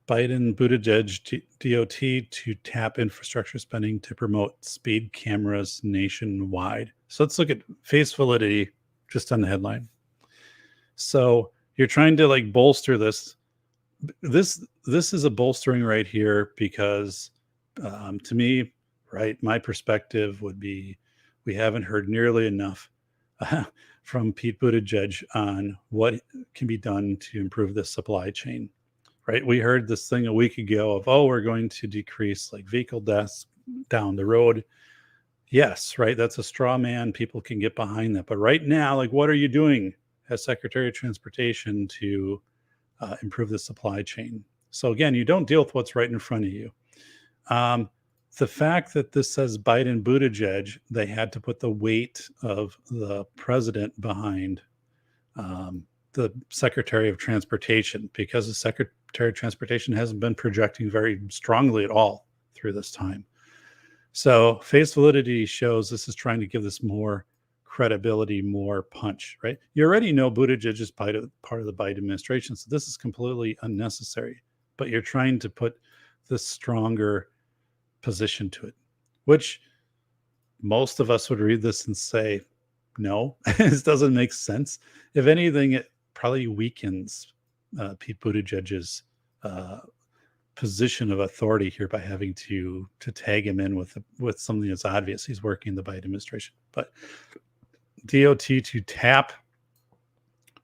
Biden-Buttigieg DOT to tap infrastructure spending to promote speed cameras nationwide. So let's look at face validity just on the headline. So you're trying to like bolster this. This is a bolstering right here because to me, right, my perspective would be we haven't heard nearly enough from Pete Buttigieg on what can be done to improve the supply chain. Right, we heard this thing a week ago of, we're going to decrease like vehicle deaths down the road. Yes, right, that's a straw man. People can get behind that. But right now, like, what are you doing as Secretary of Transportation to improve the supply chain? So again, you don't deal with what's right in front of you. The fact that this says Biden-Buttigieg, they had to put the weight of the president behind the Secretary of Transportation, because the Secretary of Transportation hasn't been projecting very strongly at all through this time. So face validity shows this is trying to give this more credibility, more punch, right? You already know Buttigieg is part of the Biden administration, so this is completely unnecessary, but you're trying to put this stronger position to it, which most of us would read this and say, no, this doesn't make sense. If anything, it probably weakens Pete Buttigieg's position of authority here by having to tag him in with something that's obvious. He's working in the Biden administration. But DOT to tap,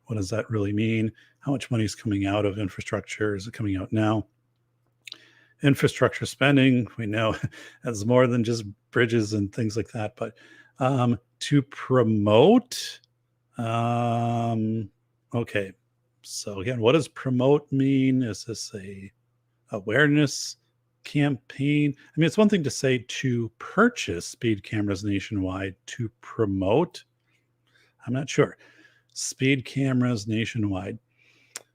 what does that really mean? How much money is coming out of infrastructure? Is it coming out now? Infrastructure spending, we know that's more than just bridges and things like that. But to promote, okay. So again, what does promote mean? Is this a awareness campaign? I mean, it's one thing to say to purchase speed cameras nationwide. To promote, I'm not sure. Speed cameras nationwide.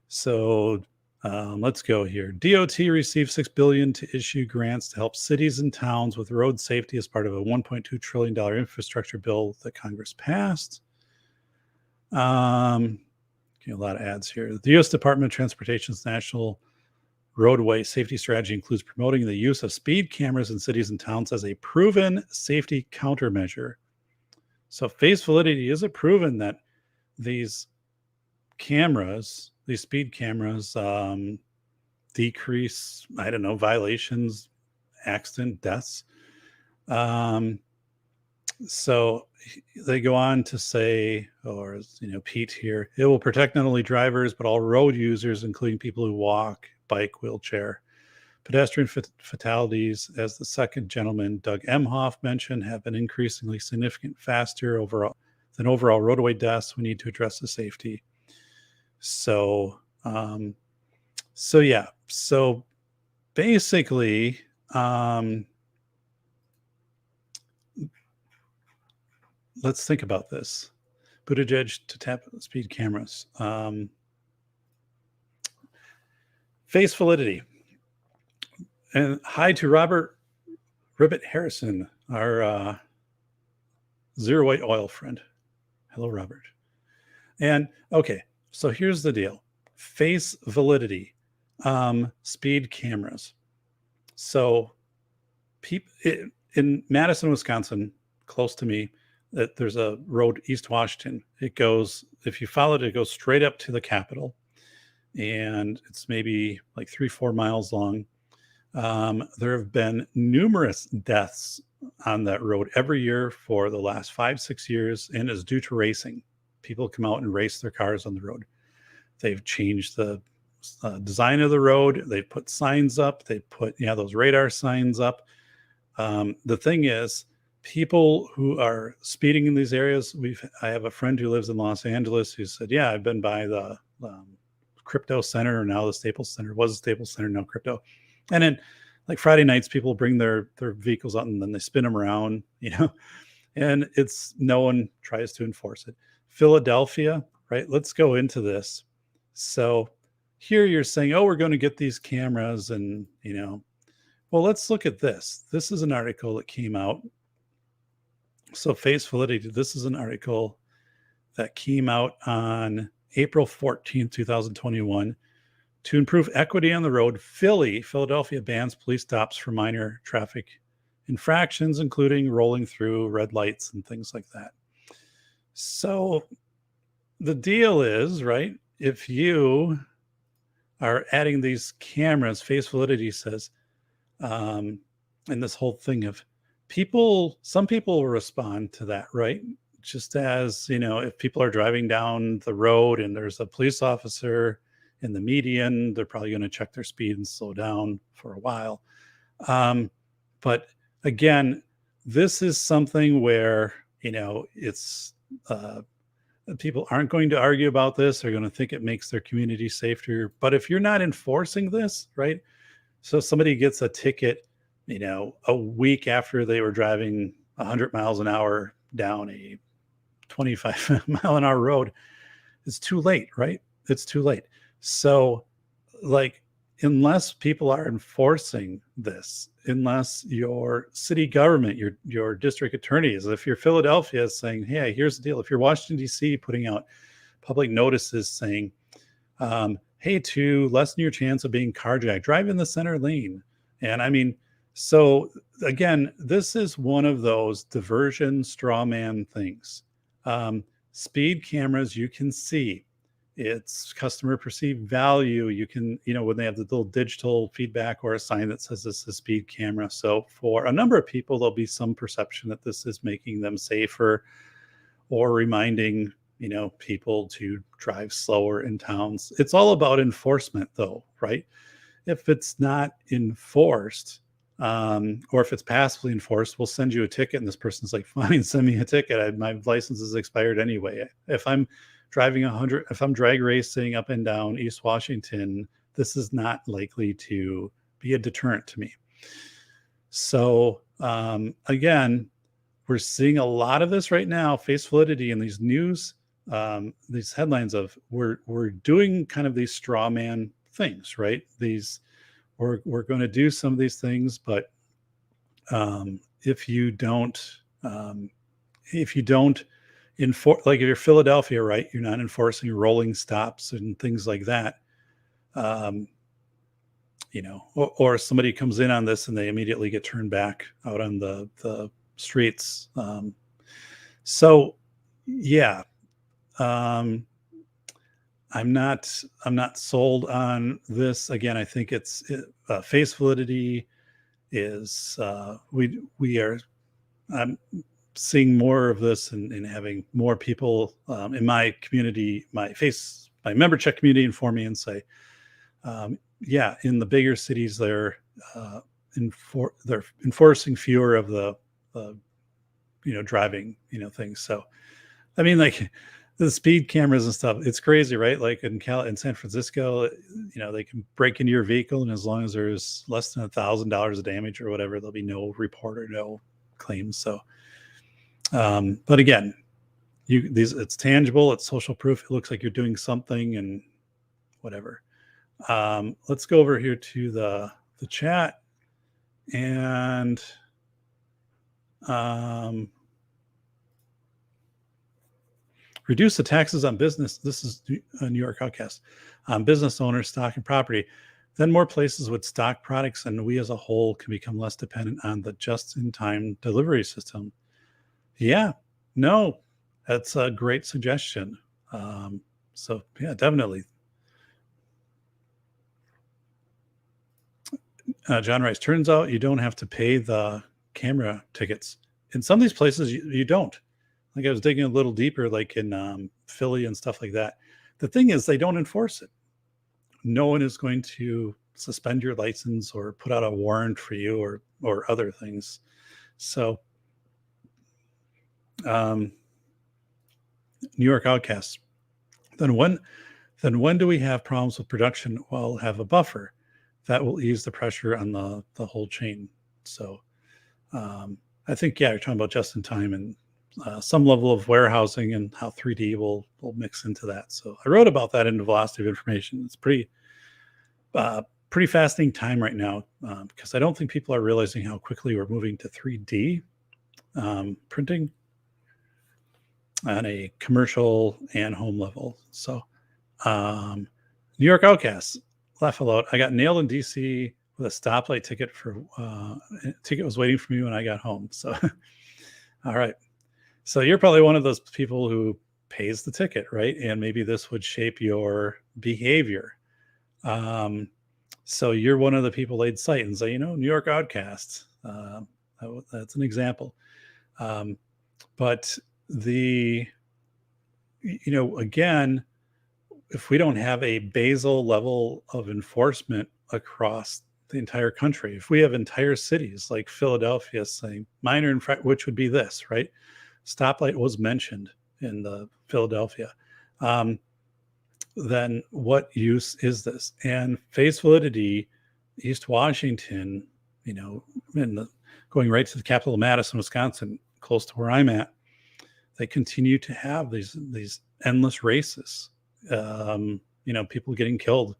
So let's go here. DOT received $6 billion to issue grants to help cities and towns with road safety as part of a $1.2 trillion infrastructure bill that Congress passed. A lot of ads here. The U.S. Department of Transportation's National Roadway Safety Strategy includes promoting the use of speed cameras in cities and towns as a proven safety countermeasure. So face validity, is it proven that these cameras, these speed cameras, decrease, violations, accident deaths? So they go on to say, or Pete here, it will protect not only drivers but all road users, including people who walk, bike, wheelchair. Pedestrian fatalities, as the second gentleman, Doug Emhoff, mentioned, have been increasingly significant faster than overall roadway deaths. We need to address the safety. So, yeah. So basically, let's think about this. Buttigieg to tap speed cameras. Face validity. And hi to Robert Ribbit Harrison, our zero white oil friend. Hello, Robert. And okay, so here's the deal. Face validity, speed cameras. So in Madison, Wisconsin, close to me, there's a road, East Washington. It goes, if you follow it, it goes straight up to the Capitol. And it's maybe like 3-4 miles long. There have been numerous deaths on that road every year for the last 5-6 years, and is due to racing. People come out and race their cars on the road. They've changed the design of the road. They've put signs up. They put those radar signs up. The thing is, people who are speeding in these areas, I have a friend who lives in Los Angeles who said, yeah, I've been by the Crypto Center, or now the Staples Center, was the Staples Center, now Crypto. And then like Friday nights, people bring their vehicles out and then they spin them around, and no one tries to enforce it. Philadelphia, right? Let's go into this. So here you're saying, oh, we're going to get these cameras and, well, let's look at this. This is an article that came out. So face validity, this is an article that came out on April 14th, 2021. To improve equity on the road, Philadelphia bans police stops for minor traffic infractions, including rolling through red lights and things like that. So the deal is, right, if you are adding these cameras, face validity says, and this whole thing of some people will respond to that, right? Just as, if people are driving down the road and there's a police officer in the median, they're probably going to check their speed and slow down for a while. But again, this is something where, it's people aren't going to argue about this. They're going to think it makes their community safer. But if you're not enforcing this, right? So somebody gets a ticket, a week after they were driving 100 miles an hour down a 25 mile an hour road, it's too late, right? It's too late. So unless people are enforcing this, unless your city government, your district attorneys, if you're Philadelphia is saying, hey, here's the deal. If you're Washington, D.C. putting out public notices saying, hey, to lessen your chance of being carjacked, drive in the center lane. And so again, this is one of those diversion straw man things. Speed cameras, you can see. It's customer perceived value. You can, when they have the little digital feedback or a sign that says this is a speed camera. So for a number of people, there'll be some perception that this is making them safer or reminding, people to drive slower in towns. It's all about enforcement though, right? If it's not enforced, or if it's passively enforced, we'll send you a ticket and this person's like, fine, send me a ticket. My license is expired anyway. If I'm driving if I'm drag racing up and down East Washington, this is not likely to be a deterrent to me. So again, we're seeing a lot of this right now, face validity in these news, these headlines of we're doing kind of these straw man things, right? We're going to do some of these things, but if you don't enforce, like if you're Philadelphia, right, you're not enforcing rolling stops and things like that. Or somebody comes in on this and they immediately get turned back out on the streets. So yeah, I'm not sold on this. Again, I think face validity is I'm seeing more of this and having more people in my community, my member check community inform me and say, yeah, in the bigger cities, they're enforcing fewer of the driving things. So I mean, like the speed cameras and stuff, it's crazy, right? Like in San Francisco, they can break into your vehicle, and as long as there's less than $1,000 of damage or whatever, there'll be no report or no claims. So but again, it's tangible, it's social proof, it looks like you're doing something and whatever. Let's go over here to the chat and reduce the taxes on business. This is a New York Outcast. Business owners, stock, and property. Then more places would stock products, and we as a whole can become less dependent on the just-in-time delivery system. Yeah, no, that's a great suggestion. So yeah, definitely. John writes, turns out you don't have to pay the camera tickets. In some of these places, you don't. Like I was digging a little deeper, like in Philly and stuff like that. The thing is, they don't enforce it. No one is going to suspend your license or put out a warrant for you or other things. So, New York Outcasts. Then when do we have problems with production? Well, have a buffer that will ease the pressure on the whole chain. So, I think you're talking about just in time and some level of warehousing and how 3D will mix into that. So I wrote about that in the Velocity of Information. It's pretty fascinating time right now because I don't think people are realizing how quickly we're moving to 3D printing on a commercial and home level. So New York Outcasts, laugh aloud. I got nailed in DC with a stoplight ticket ticket was waiting for me when I got home. So all right. So you're probably one of those people who pays the ticket, right? And maybe this would shape your behavior. So you're one of the people they'd cite and say, New York Outcasts. That's an example. But again, if we don't have a basal level of enforcement across the entire country, if we have entire cities like Philadelphia saying minor infraction, which would be this, right? Stoplight was mentioned in the Philadelphia. Then what use is this? And face validity, East Washington, going right to the capital of Madison, Wisconsin, close to where I'm at, they continue to have these endless races. People getting killed,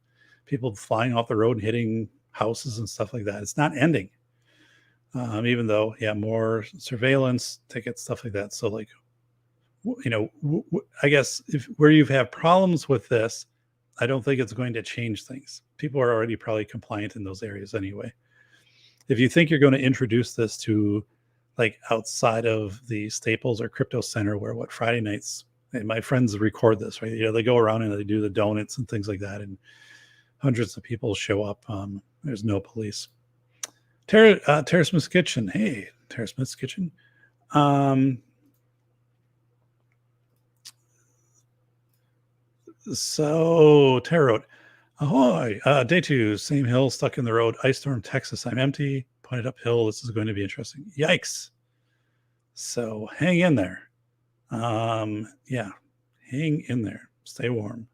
people flying off the road and hitting houses and stuff like that. It's not ending. Even though, more surveillance tickets, stuff like that. So like, I guess where you have problems with this, I don't think it's going to change things. People are already probably compliant in those areas anyway. If you think you're going to introduce this to like outside of the Staples or Crypto Center, where Friday nights, and my friends record this, right? They go around and they do the donuts and things like that, and hundreds of people show up. There's no police. Tara Smith's Kitchen. Hey, Tara Smith's Kitchen. So Tara wrote, ahoy, day 2, same hill, stuck in the road, ice storm, Texas. I'm empty, pointed uphill. This is going to be interesting. Yikes. So hang in there. Hang in there. Stay warm.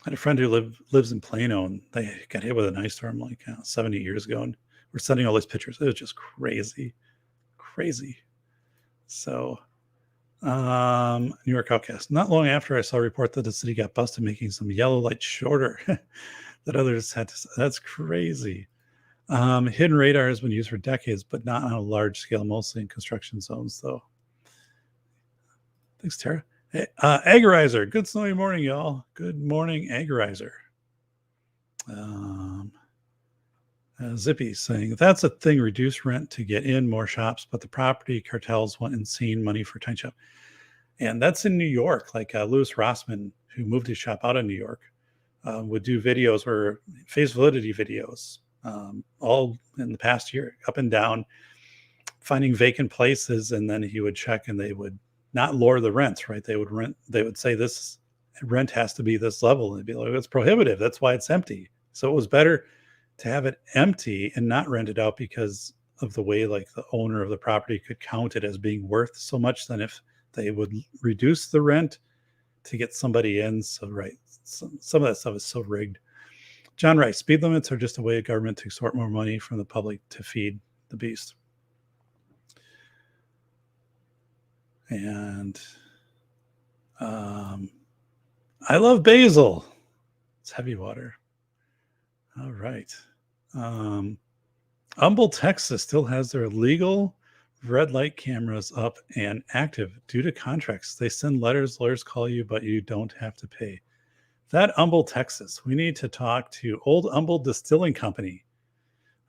I had a friend who lives in Plano, and they got hit with an ice storm like 70 years ago, and we're sending all these pictures. It was just crazy. So, New York Outcast. Not long after, I saw a report that the city got busted making some yellow lights shorter that others had to. That's crazy. Hidden radar has been used for decades, but not on a large scale, mostly in construction zones, though. Thanks, Tara. Hey, Agorizer, good snowy morning, y'all. Good morning, Agorizer. Zippy saying, that's a thing, reduce rent to get in more shops, but the property cartels want insane money for tiny shop. And that's in New York, like Louis Rossman, who moved his shop out of New York, would do videos face validity videos all in the past year, up and down, finding vacant places, and then he would check, and they would not lower the rents, right? They would say this rent has to be this level, and they'd be like, that's prohibitive. That's why it's empty. So it was better to have it empty and not rent it out because of the way like the owner of the property could count it as being worth so much than if they would reduce the rent to get somebody in. So right, some of that stuff is so rigged. John Rice, speed limits are just a way of government to extort more money from the public to feed the beast. And I love basil. It's heavy water. All right. Humble, Texas still has their legal red light cameras up and active due to contracts. They send letters, lawyers call you, but you don't have to pay. That Humble, Texas. We need to talk to Old Humble Distilling Company.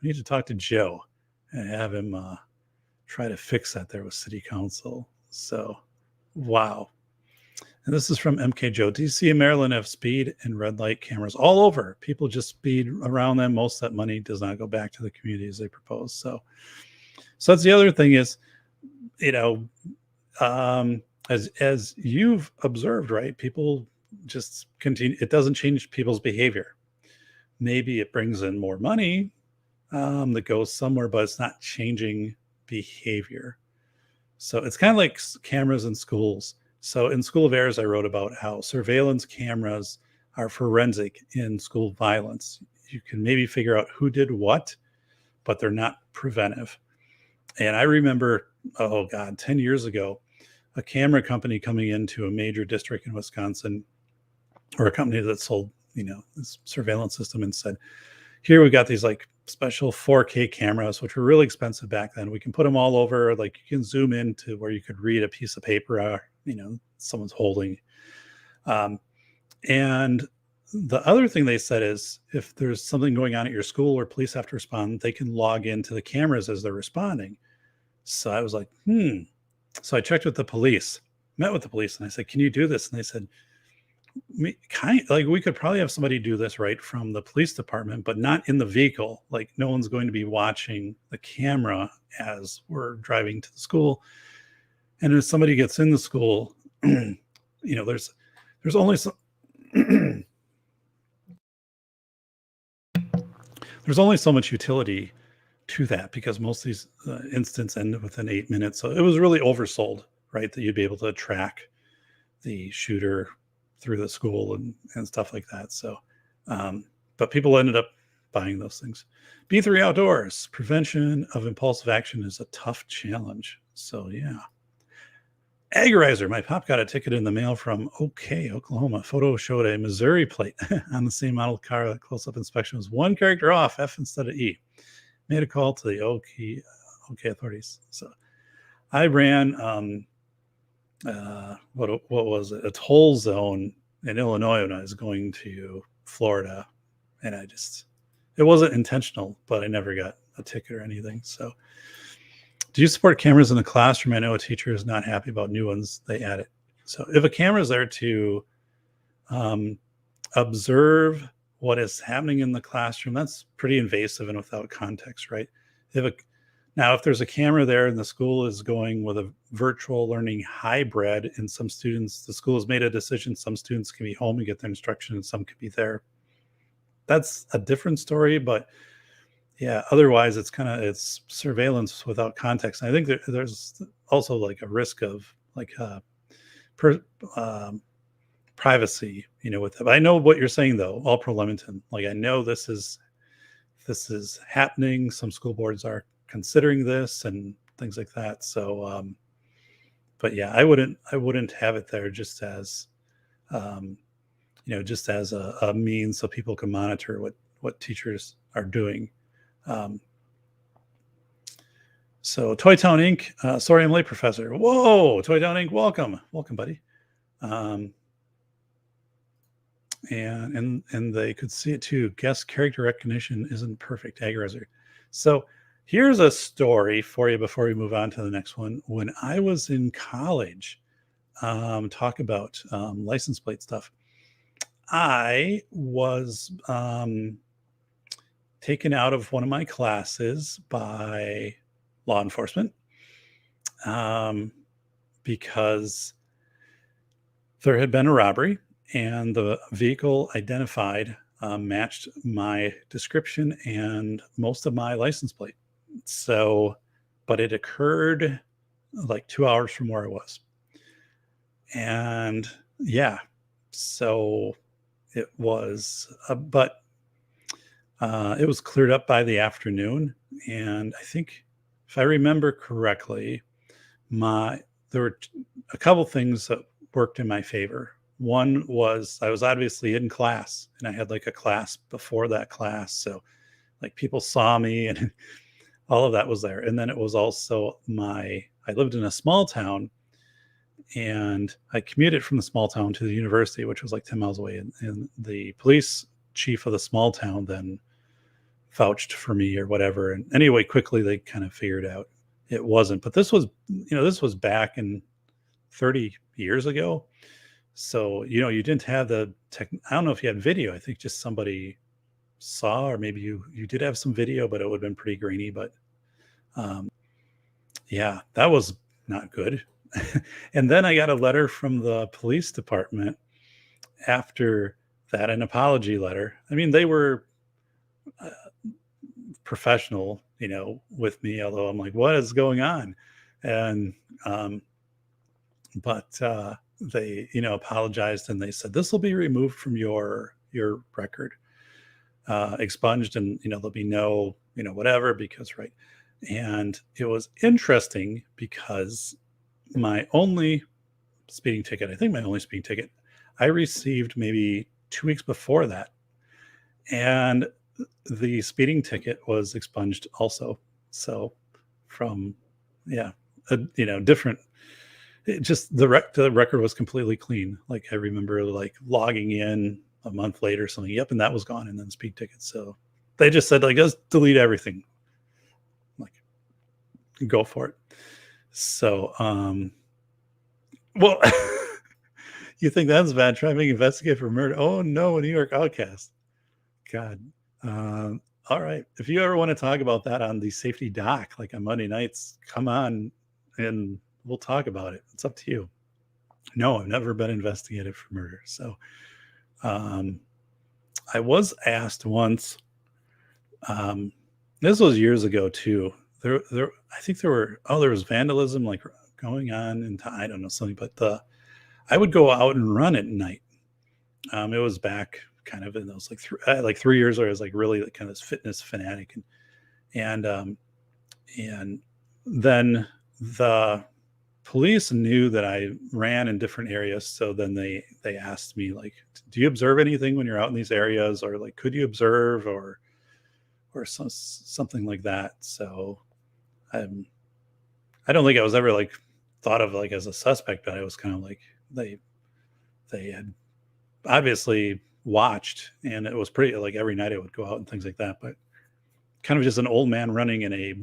We need to talk to Joe and have him try to fix that there with city council. So, wow. And this is from MK Joe. DC and Maryland have speed and red light cameras all over. People just speed around them. Most of that money does not go back to the communities they propose. So that's the other thing is, as you've observed, right? People just continue. It doesn't change people's behavior. Maybe it brings in more money that goes somewhere, but it's not changing behavior. So it's kind of like cameras in schools. So in School of Errors, I wrote about how surveillance cameras are forensic in school violence. You can maybe figure out who did what, but they're not preventive. And I remember, 10 years ago, a camera company coming into a major district in Wisconsin, or a company that sold, this surveillance system, and said, here we got these like special 4K cameras, which were really expensive back then. We can put them all over, like you can zoom in to where you could read a piece of paper, someone's holding. And the other thing they said is if there's something going on at your school where police have to respond, they can log into the cameras as they're responding. So I was like, So I checked with the police, met with the police, and I said, can you do this? And they said, we could probably have somebody do this right from the police department, but not in the vehicle. Like no one's going to be watching the camera as we're driving to the school. And if somebody gets in the school, there's only so there's only so much utility to that because most of these incidents end within 8 minutes. So it was really oversold, right? That you'd be able to track the shooter through the school and stuff like that. So, but people ended up buying those things. B3 Outdoors, prevention of impulsive action is a tough challenge. So yeah. Agorizer, my pop got a ticket in the mail from Oklahoma. Photo showed a Missouri plate on the same model car. The close-up inspection was one character off, F instead of E. Made a call to the OK authorities. So I ran what was it? A toll zone in Illinois when I was going to Florida, and it wasn't intentional, but I never got a ticket or anything. So, do you support cameras in the classroom? I know a teacher is not happy about new ones they added. So, if a camera is there to observe what is happening in the classroom, that's pretty invasive and without context, right? Now, if there's a camera there and the school is going with a virtual learning hybrid and the school has made a decision, some students can be home and get their instruction and some could be there. That's a different story, but yeah, otherwise it's surveillance without context. And I think there's also like a risk of like privacy, with it. But I know what you're saying though, all pro Leamington. Like I know this is happening. Some school boards are considering this and things like that. So, but yeah, I wouldn't have it there just as, just as a means so people can monitor what teachers are doing. So Toy Town Inc. Sorry, I'm late, Professor. Whoa, Toy Town Inc. Welcome, buddy. And they could see it too. Guest character recognition isn't perfect. Agorizer. So here's a story for you before we move on to the next one. When I was in college, talk about license plate stuff. I was taken out of one of my classes by law enforcement because there had been a robbery and the vehicle identified matched my description and most of my license plate. So, but it occurred like 2 hours from where I was. And yeah, so it was, it was cleared up by the afternoon. And I think if I remember correctly, there were a couple things that worked in my favor. One was I was obviously in class and I had like a class before that class. So like people saw me and all of that was there. And then it was also I lived in a small town and I commuted from the small town to the university, which was like 10 miles away. And the police chief of the small town then vouched for me or whatever. And anyway, quickly they kind of figured out it wasn't. But this was back in 30 years ago. So, you didn't have I don't know if you had video. I think just somebody saw, or maybe you did have some video, but it would have been pretty grainy. But yeah, that was not good. And then I got a letter from the police department after that, an apology letter. I mean, they were professional, with me, although I'm like, what is going on? And, but they, apologized and they said, this will be removed from your record, expunged, and, there'll be no, whatever, because, right. And it was interesting because my only speeding ticket, I received maybe 2 weeks before that. And the speeding ticket was expunged also. So from, different, the record was completely clean. Like I remember like logging in a month later, something, yep. And that was gone. And then speed tickets. So they just said like, just delete everything. Like, go for it. So, well, you think that's bad? Try being investigated for murder. Oh no, a New York outcast. God. All right. If you ever want to talk about that on the safety doc, like on Monday nights, come on and we'll talk about it. It's up to you. No, I've never been investigated for murder. So, I was asked once, this was years ago too. I think there was vandalism like going on and I don't know something, but I would go out and run at night. It was back kind of in those like 3 years where I was like really like kind of this fitness fanatic, and then the police knew that I ran in different areas. So then they asked me like, do you observe anything when you're out in these areas, or like, could you observe or something like that? So I don't think I was ever like thought of like as a suspect, but I was kind of like, they had obviously watched, and it was pretty like every night I would go out and things like that, but kind of just an old man running in a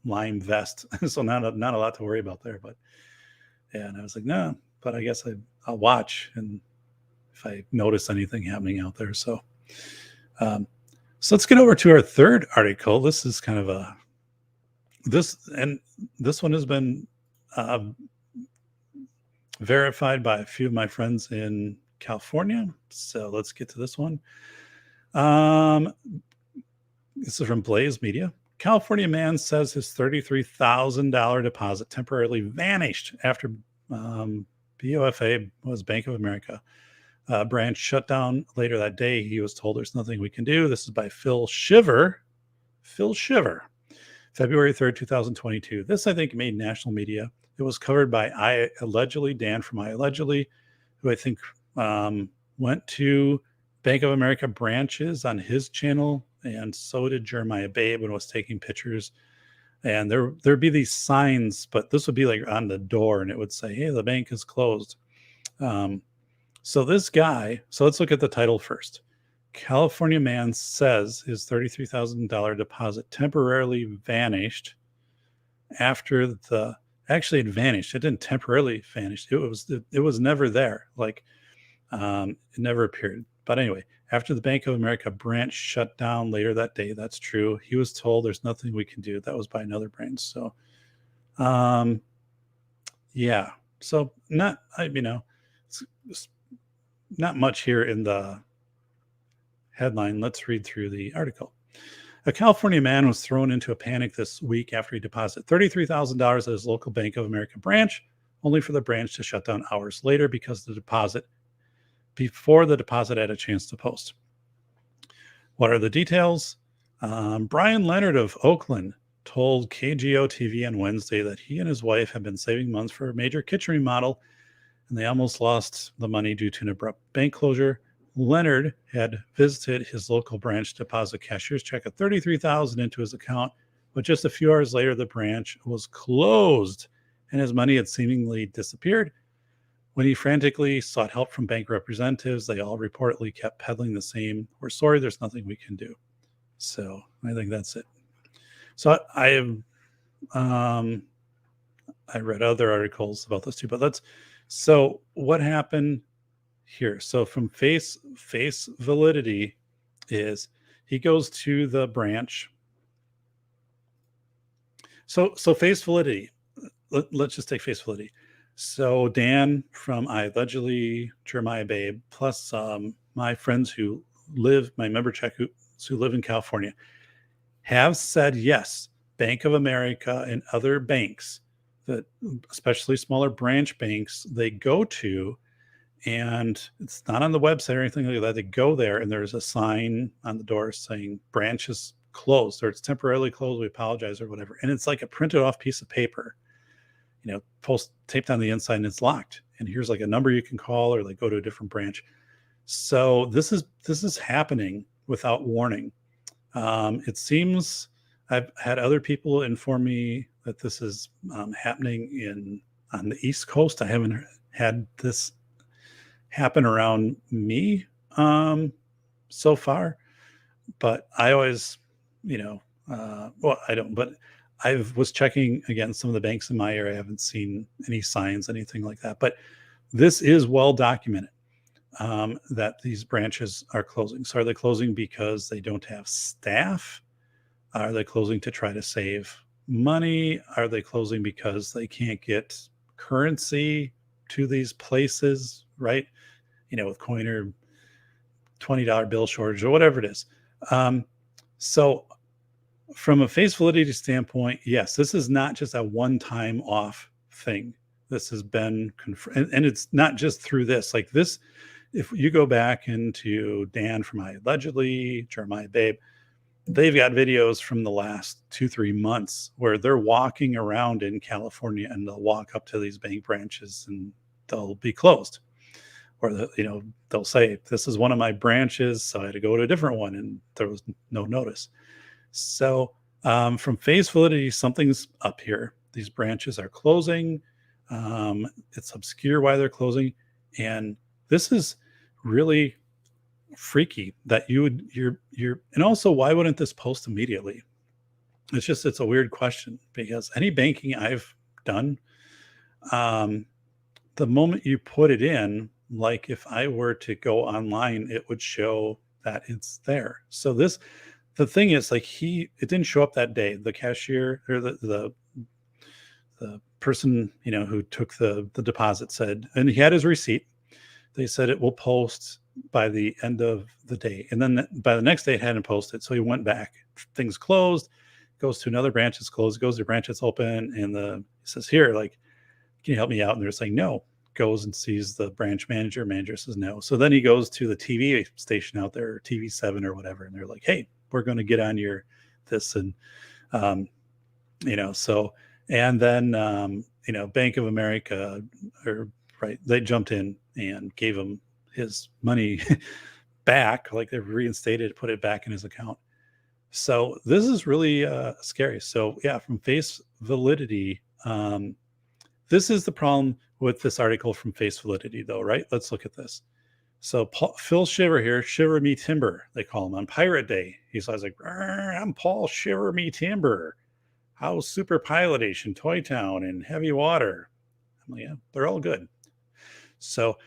lime vest. So not a lot to worry about there, but yeah. And I was like, no, but I guess I'll watch. And if I notice anything happening out there. So let's get over to our third article. This is kind of this one has been verified by a few of my friends in California. So let's get to this one. This is from Blaze Media. California man says his $33,000 deposit temporarily vanished after BofA was Bank of America branch shut down later that day. He was told there's nothing we can do. This is by Phil Shiver. February 3rd, 2022. This, I think, made national media. It was covered by Dan from iAllegedly, who I think went to Bank of America branches on his channel, and so did Jeremiah Babe, and was taking pictures. And there'd be these signs, but this would be like on the door, and it would say, hey, the bank is closed. So this guy, so let's look at the title first. California man says his $33,000 deposit temporarily vanished after actually it vanished. It didn't temporarily vanish. It was never there. Like, it never appeared. But anyway, after the Bank of America branch shut down later that day. That's true. He was told there's nothing we can do. That was by another branch. So, yeah. So it's not much here in the headline. Let's read through the article. A California man was thrown into a panic this week after he deposited $33,000 at his local Bank of America branch, only for the branch to shut down hours later before the deposit had a chance to post. What are the details? Brian Leonard of Oakland told KGO TV on Wednesday that he and his wife had been saving months for a major kitchen remodel, and they almost lost the money due to an abrupt bank closure. Leonard had visited his local branch to deposit a cashier's check of $33,000 into his account, but just a few hours later, the branch was closed and his money had seemingly disappeared. When he frantically sought help from bank representatives, they all reportedly kept peddling the same, "We're sorry, there's nothing we can do." So I think that's it. So I read other articles about this too, but so what happened here? So from face validity is he goes to the branch. So face validity. Let's just take face validity. So Dan from I Allegedly, Jeremiah Babe, plus my friends who live, my member check who live in California, have said yes. Bank of America and other banks, that especially smaller branch banks, they go to, and it's not on the website or anything like that. They go there, and there's a sign on the door saying branch is closed, or it's temporarily closed. We apologize, or whatever. And it's like a printed off piece of paper, taped on the inside, and it's locked. And here's like a number you can call, or like go to a different branch. So this is happening without warning. It seems I've had other people inform me that this is happening on the East Coast. I haven't had this happen around me so far, but I always, I don't, but I was checking again some of the banks in my area. I haven't seen any signs, anything like that, but this is well documented that these branches are closing. So are they closing because they don't have staff? Are they closing to try to save money? Are they closing because they can't get currency to these places, right? With coin or $20 bill shortage or whatever it is. So from a face validity standpoint, yes, this is not just a one-time off thing. This has been and it's not just through this. Like this, if you go back into Dan from I Allegedly, Jeremiah Babe, they've got videos from the last 2-3 months where they're walking around in California, and they'll walk up to these bank branches and they'll be closed. Or they'll say, "This is one of my branches, so I had to go to a different one," and there was no notice. So from face validity, something's up here. These branches are closing. It's obscure why they're closing, and this is really freaky that you're and also, why wouldn't this post immediately? It's a weird question, because any banking I've done, the moment you put it in, like if I were to go online, it would show that it's there. So the thing is, like, it didn't show up that day. The cashier, or the person, who took the deposit, said, and he had his receipt. They said it will post by the end of the day. And then by the next day it hadn't posted. So he went back, things closed, goes to another branch, it's closed, goes to a branch, it's open. And he says, "Here, like, can you help me out?" And they're saying no. Goes and sees the branch manager says no. So then he goes to the TV station out there, TV 7 or whatever. And they're like, "Hey, we're going to get on this." And, so, and then, Bank of America, they jumped in and gave him his money back, like they reinstated, put it back in his account. So this is really scary. So yeah, from face validity, this is the problem with this article from face validity, though, right? Let's look at this. So Phil Shiver here, Shiver Me Timber, they call him on Pirate Day. He's always like, "I'm Paul Shiver Me Timber. How's Super Pilotation, Toy Town, and Heavy Water?" I'm like, "Yeah, they're all good." So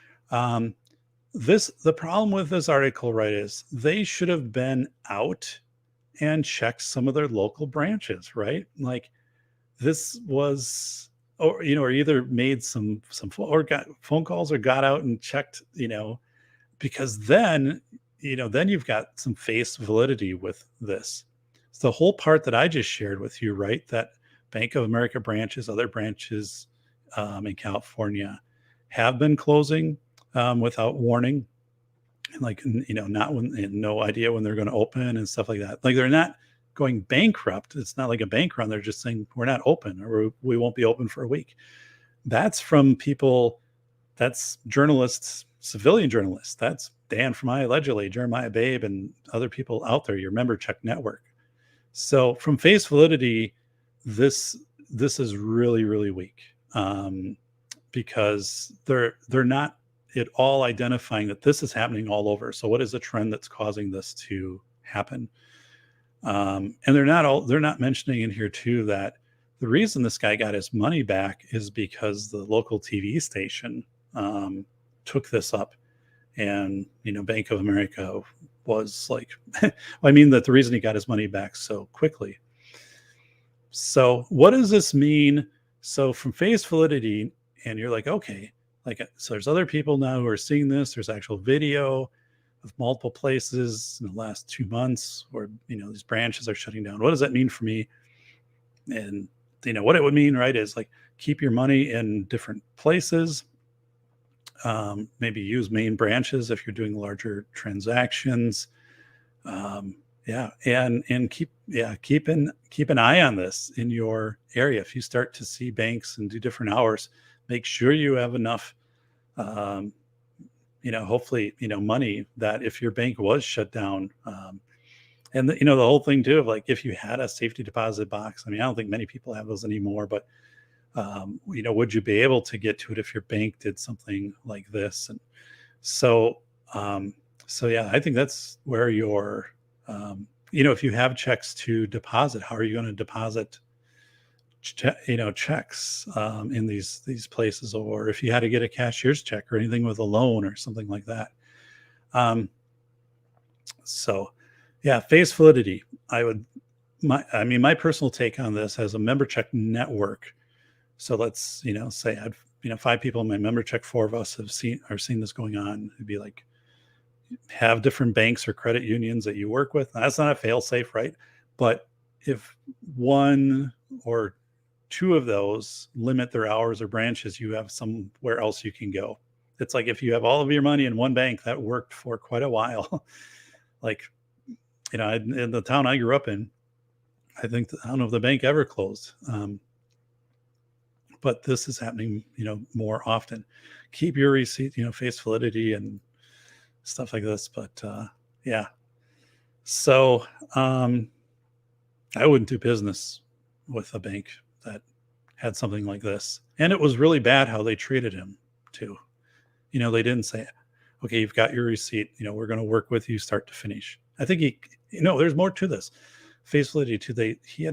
the problem with this article, right, is they should have been out and checked some of their local branches, right? Like this was, or either made or got phone calls or got out and checked, because then you've got some face validity with this. It's the whole part that I just shared with you, right? That Bank of America branches, other branches in California have been closing without warning, and not when, and no idea when they're going to open and stuff like that. Like they're not going bankrupt. It's not like a bank run. They're just saying we're not open, or we won't be open for a week. That's from people. That's journalists, civilian journalists. That's Dan from allegedly, Jeremiah Babe, and other people out there. Your member check network. So from face validity, this is really, really weak, because they're not at all identifying that this is happening all over. So what is the trend that's causing this to happen? And they're not mentioning in here too that the reason this guy got his money back is because the local TV station took this up, and Bank of America was like, I mean that the reason he got his money back so quickly. So what does this mean? So from face validity, and you're like, okay, so there's other people now who are seeing this. There's actual video of multiple places in the last 2 months where these branches are shutting down. What does that mean for me? And what it would mean, right, is like keep your money in different places. Maybe use main branches if you're doing larger transactions. And keep an eye on this in your area. If you start to see banks and do different hours, make sure you have enough, hopefully, money that if your bank was shut down, and the whole thing too of like, if you had a safety deposit box, I mean, I don't think many people have those anymore, but would you be able to get to it if your bank did something like this? And so yeah, I think that's where your, if you have checks to deposit, how are you going to deposit checks in these places? Or if you had to get a cashier's check or anything with a loan or something like that. So yeah, face validity. My personal take on this as a member check network. So let's, say I've, 5 people in my member check, 4 of us are seeing this going on. It'd be like, have different banks or credit unions that you work with. Now, that's not a fail safe, right? But if 1 or 2 of those limit their hours or branches, you have somewhere else you can go. It's like if you have all of your money in one bank, that worked for quite a while. Like, in the town I grew up in, I don't know if the bank ever closed. But this is happening, more often. Keep your receipt, face validity and stuff like this. But yeah. So I wouldn't do business with a bank that had something like this. And it was really bad how they treated him too. They didn't say, okay, you've got your receipt, we're going to work with you start to finish. I think there's more to this. Face validity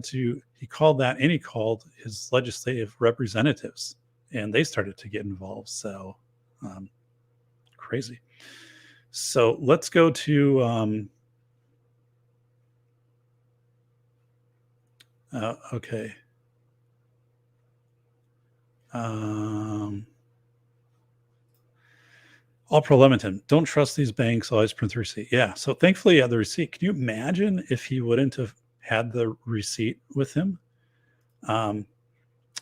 too. He called that, and he called his legislative representatives, and they started to get involved. So crazy. So let's go to okay. All pro Lemonton, don't trust these banks. Always print the receipt. Yeah. So thankfully, he had the receipt. Can you imagine if he wouldn't have had the receipt with him? No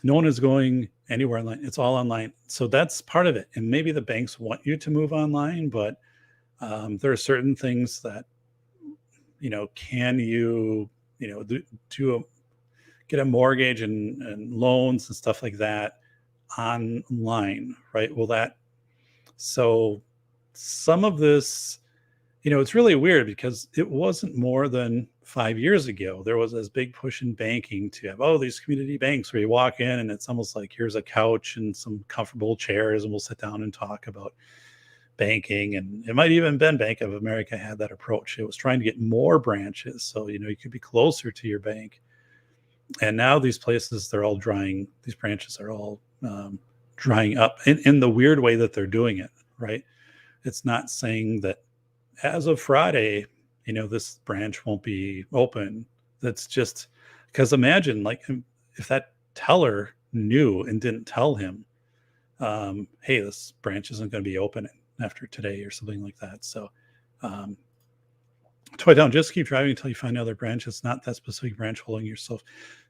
one is going anywhere online. It's all online. So that's part of it. And maybe the banks want you to move online, but there are certain things that, can you, get a mortgage and loans and stuff like that online, right? So some of this, it's really weird because it wasn't more than 5 years ago. There was this big push in banking to have, these community banks where you walk in and it's almost like here's a couch and some comfortable chairs and we'll sit down and talk about banking. And it might even been Bank of America had that approach. It was trying to get more branches. So, you could be closer to your bank. And now these places, these branches are all drying up in the weird way that they're doing it, right? It's not saying that as of Friday, this branch won't be open. That's just because imagine like if that teller knew and didn't tell him, hey, this branch isn't going to be open after today or something like that. So, Toy Town, just keep driving until you find another branch. It's not that specific branch holding yourself.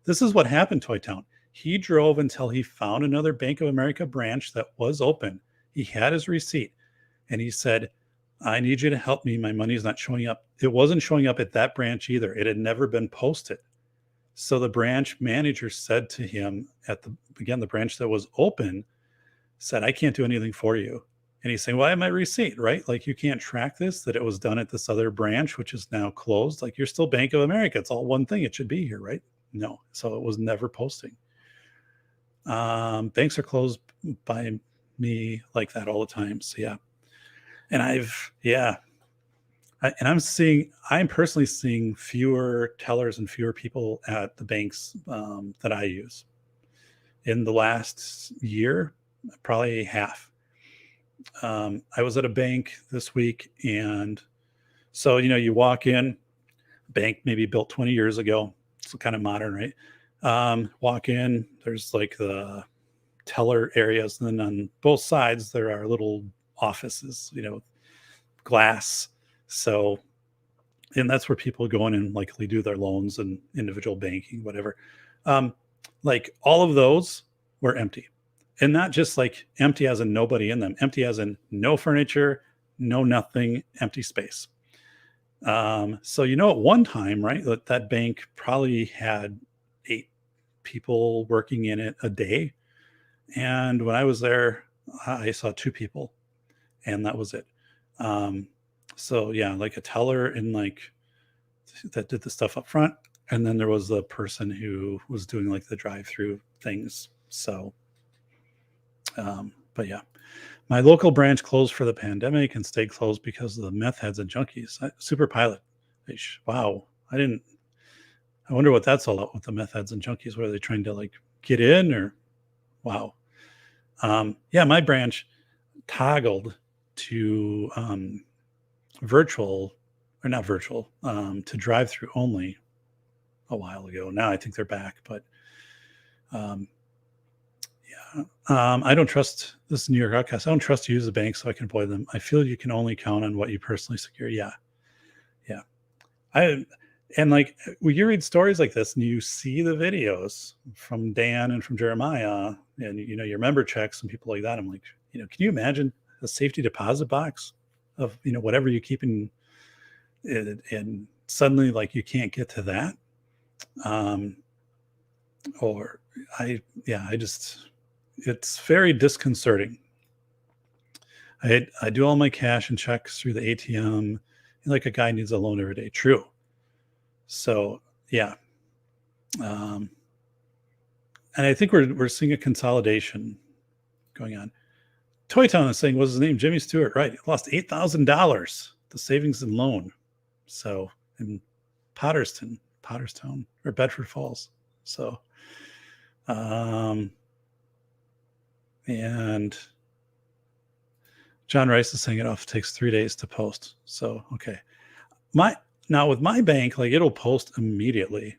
This is what happened, Toy Town. He drove until he found another Bank of America branch that was open. He had his receipt and he said, I need you to help me. My money's not showing up. It wasn't showing up at that branch either. It had never been posted. So the branch manager said to him the branch that was open said, I can't do anything for you. And he's saying, well, I have my receipt, right? Like you can't track this, that it was done at this other branch, which is now closed. Like you're still Bank of America. It's all one thing. It should be here, right? No. So it was never posting. Banks are closed by me like that all the time. So yeah. And I'm personally seeing fewer tellers and fewer people at the banks that I use. In the last year, probably half. I was at a bank this week, and so you walk in, bank maybe built 20 years ago. It's kind of modern, right? Walk in, there's like the teller areas, and then on both sides there are little offices, glass. So, and that's where people go in and likely do their loans and individual banking, whatever. Like all of those were empty. And not just like empty as in nobody in them, empty as in no furniture, no nothing, empty space. So, at one time, right, that bank probably had 8 people working in it a day. And when I was there, I saw 2 people, and that was it. So yeah, like a teller and like that did the stuff up front. And then there was the person who was doing like the drive-through things. So, but yeah, my local branch closed for the pandemic and stayed closed because of the meth heads and junkies. Super pilot. Wow. I wonder what that's all about with the meth heads and junkies. Were they trying to like get in or wow. Yeah, my branch toggled to, virtual or not virtual, to drive through only a while ago. Now I think they're back, but I don't trust this New York outcast. I don't trust to use the bank so I can avoid them. I feel you can only count on what you personally secure. Yeah. And like when you read stories like this and you see the videos from Dan and from Jeremiah and your member checks and people like that, I'm like, can you imagine a safety deposit box of whatever you keep in it, and suddenly like you can't get to that? It's very disconcerting. I do all my cash and checks through the ATM. Like a guy needs a loan every day. True. So yeah. And I think we're seeing a consolidation going on. Toy Town is saying, what's his name? Jimmy Stewart, right? He lost $8,000, the savings and loan. So in Potterstown or Bedford Falls. So, and John Rice is saying it takes 3 days to post. So, okay. Now with my bank, like it'll post immediately.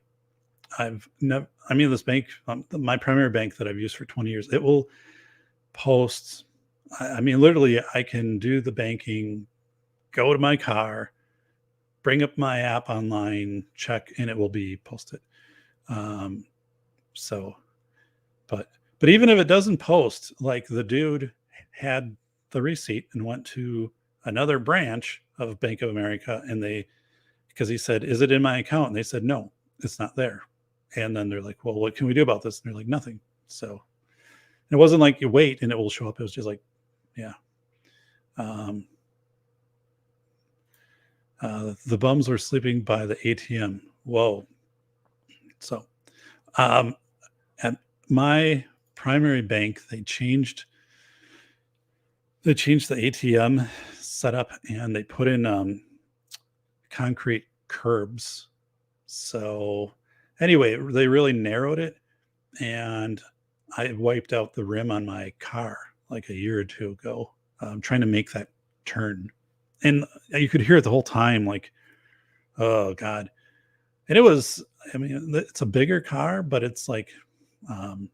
This bank, my primary bank that I've used for 20 years, it will post. Literally I can do the banking, go to my car, bring up my app online, check, and it will be posted. But even if it doesn't post, like the dude had the receipt and went to another branch of Bank of America because he said, is it in my account? And they said, no, it's not there. And then they're like, well, what can we do about this? And they're like, nothing. So it wasn't like you wait and it will show up. It was just like, yeah. The bums were sleeping by the ATM. Whoa. So, at my primary bank, they changed the ATM setup and they put in concrete curbs. So anyway, they really narrowed it, and I wiped out the rim on my car like a year or two ago, trying to make that turn. And you could hear it the whole time, like, oh God. And it was, I mean, it's a bigger car, but it's like, um,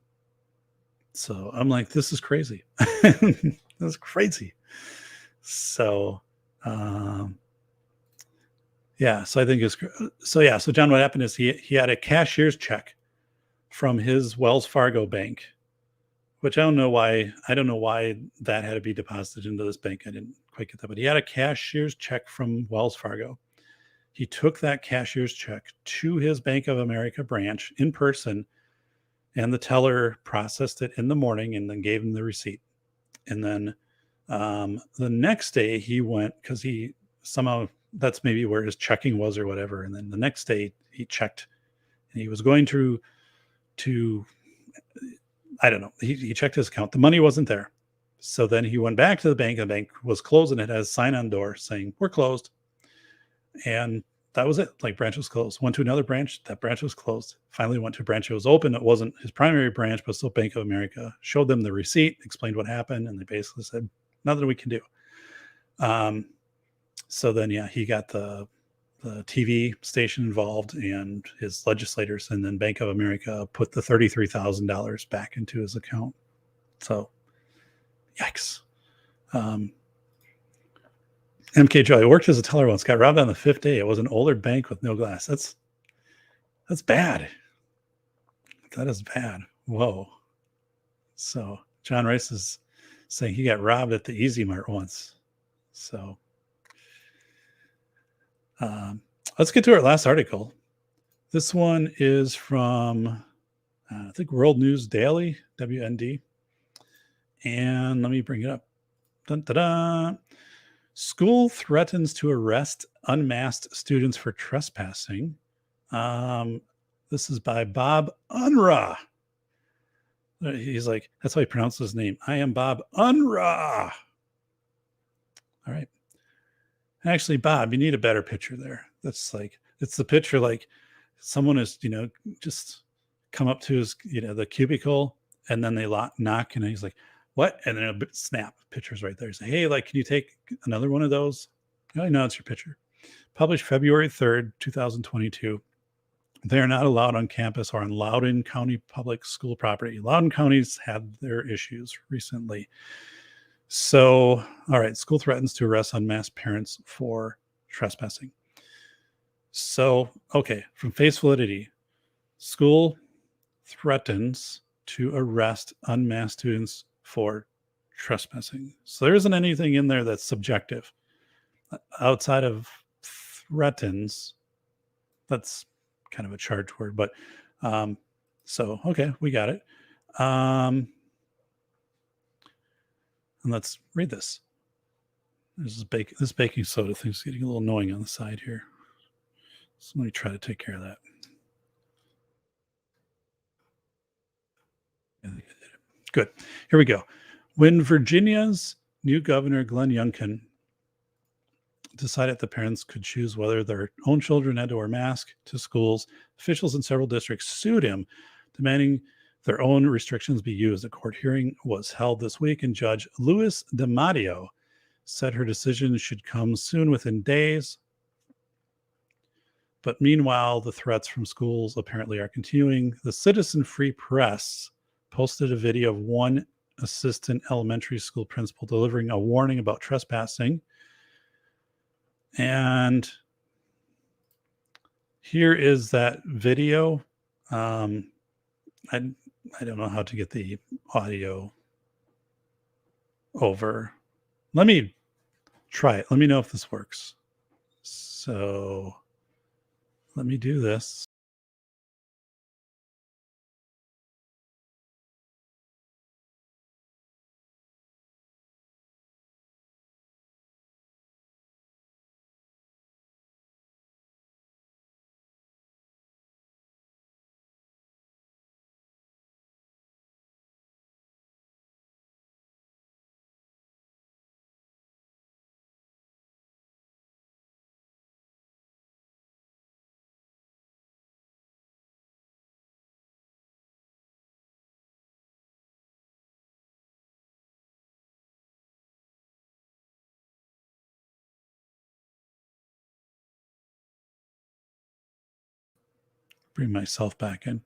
so I'm like, this is crazy. This is crazy. So, um, yeah, so I think it's so yeah. So John, what happened is he had a cashier's check from his Wells Fargo bank, which I don't know why. I don't know why that had to be deposited into this bank. I didn't quite get that, but he had a cashier's check from Wells Fargo. He took that cashier's check to his Bank of America branch in person, and the teller processed it in the morning and then gave him the receipt. And then the next day he went because he somehow that's maybe where his checking was or whatever. And then the next day he checked and he was going to I don't know. He checked his account. The money wasn't there. So then he went back to the bank. The bank was closed and it has a sign on the door saying, "We're closed." And that was it. Like, branch was closed. Went to another branch. That branch was closed. Finally went to a branch that was open. It wasn't his primary branch, but still Bank of America. Showed them the receipt, explained what happened, and they basically said, nothing we can do. So then, yeah, he got the TV station involved and his legislators, and then Bank of America put the $33,000 back into his account. So, yikes. MK Joe, I worked as a teller once, got robbed on the fifth day. It was an older bank with no glass. That's bad. That is bad. Whoa. So John Rice is saying he got robbed at the Easy Mart once. So let's get to our last article. This one is from, I think, World News Daily, WND. And let me bring it up. Dun, da, da. School threatens to arrest unmasked students for trespassing. This is by Bob Unruh. He's like, that's how he pronounces his name. I am Bob Unruh. All right. Actually, Bob, you need a better picture there. That's like, it's the picture like someone is, just come up to his, the cubicle, and then they knock, and he's like, what? And then a snap, picture's right there. Say, hey, like, can you take another one of those? Oh, no, it's your picture. Published February 3rd, 2022. They are not allowed on campus or on Loudoun County public school property. Loudoun County's had their issues recently. So, all right, school threatens to arrest unmasked parents for trespassing. So, okay, from Face Validity, school threatens to arrest unmasked students for trespassing. So there isn't anything in there that's subjective. Outside of threatens, that's kind of a charged word, but so okay, we got it. And let's read this. This baking soda thing's getting a little annoying on the side here. So let me try to take care of that. Good. Here we go. When Virginia's new governor, Glenn Youngkin, decided the parents could choose whether their own children had to wear masks to schools, officials in several districts sued him, demanding their own restrictions be used. A court hearing was held this week, and Judge Louis DiMatteo said her decision should come soon, within days. But meanwhile, the threats from schools apparently are continuing. The Citizen Free Press posted a video of one assistant elementary school principal delivering a warning about trespassing. And here is that video. I don't know how to get the audio over. Let me try it. Let me know if this works. So let me do this. bring myself back in.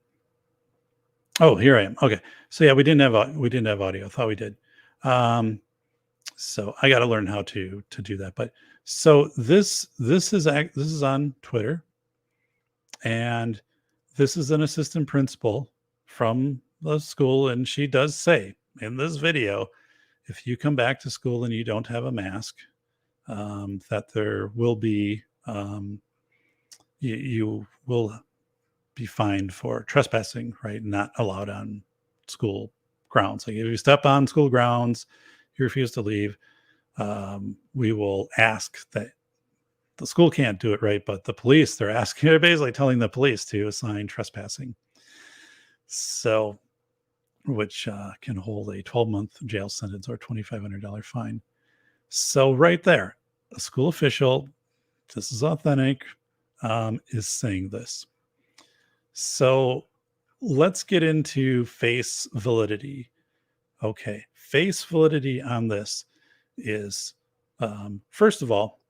Oh, here I am. Okay. So yeah, we didn't have audio. I thought we did. So I got to learn how to do that. But so this is on Twitter, and this is an assistant principal from the school, and she does say in this video, if you come back to school and you don't have a mask, that there will be you will be fined for trespassing, right? Not allowed on school grounds. Like if you step on school grounds, you refuse to leave, we will ask that the school can't do it, right? But the police, they're basically telling the police to assign trespassing. So, which can hold a 12-month jail sentence or $2,500 fine. So right there, a school official, this is authentic, is saying this. So let's get into face validity. Okay, face validity on this is, first of all,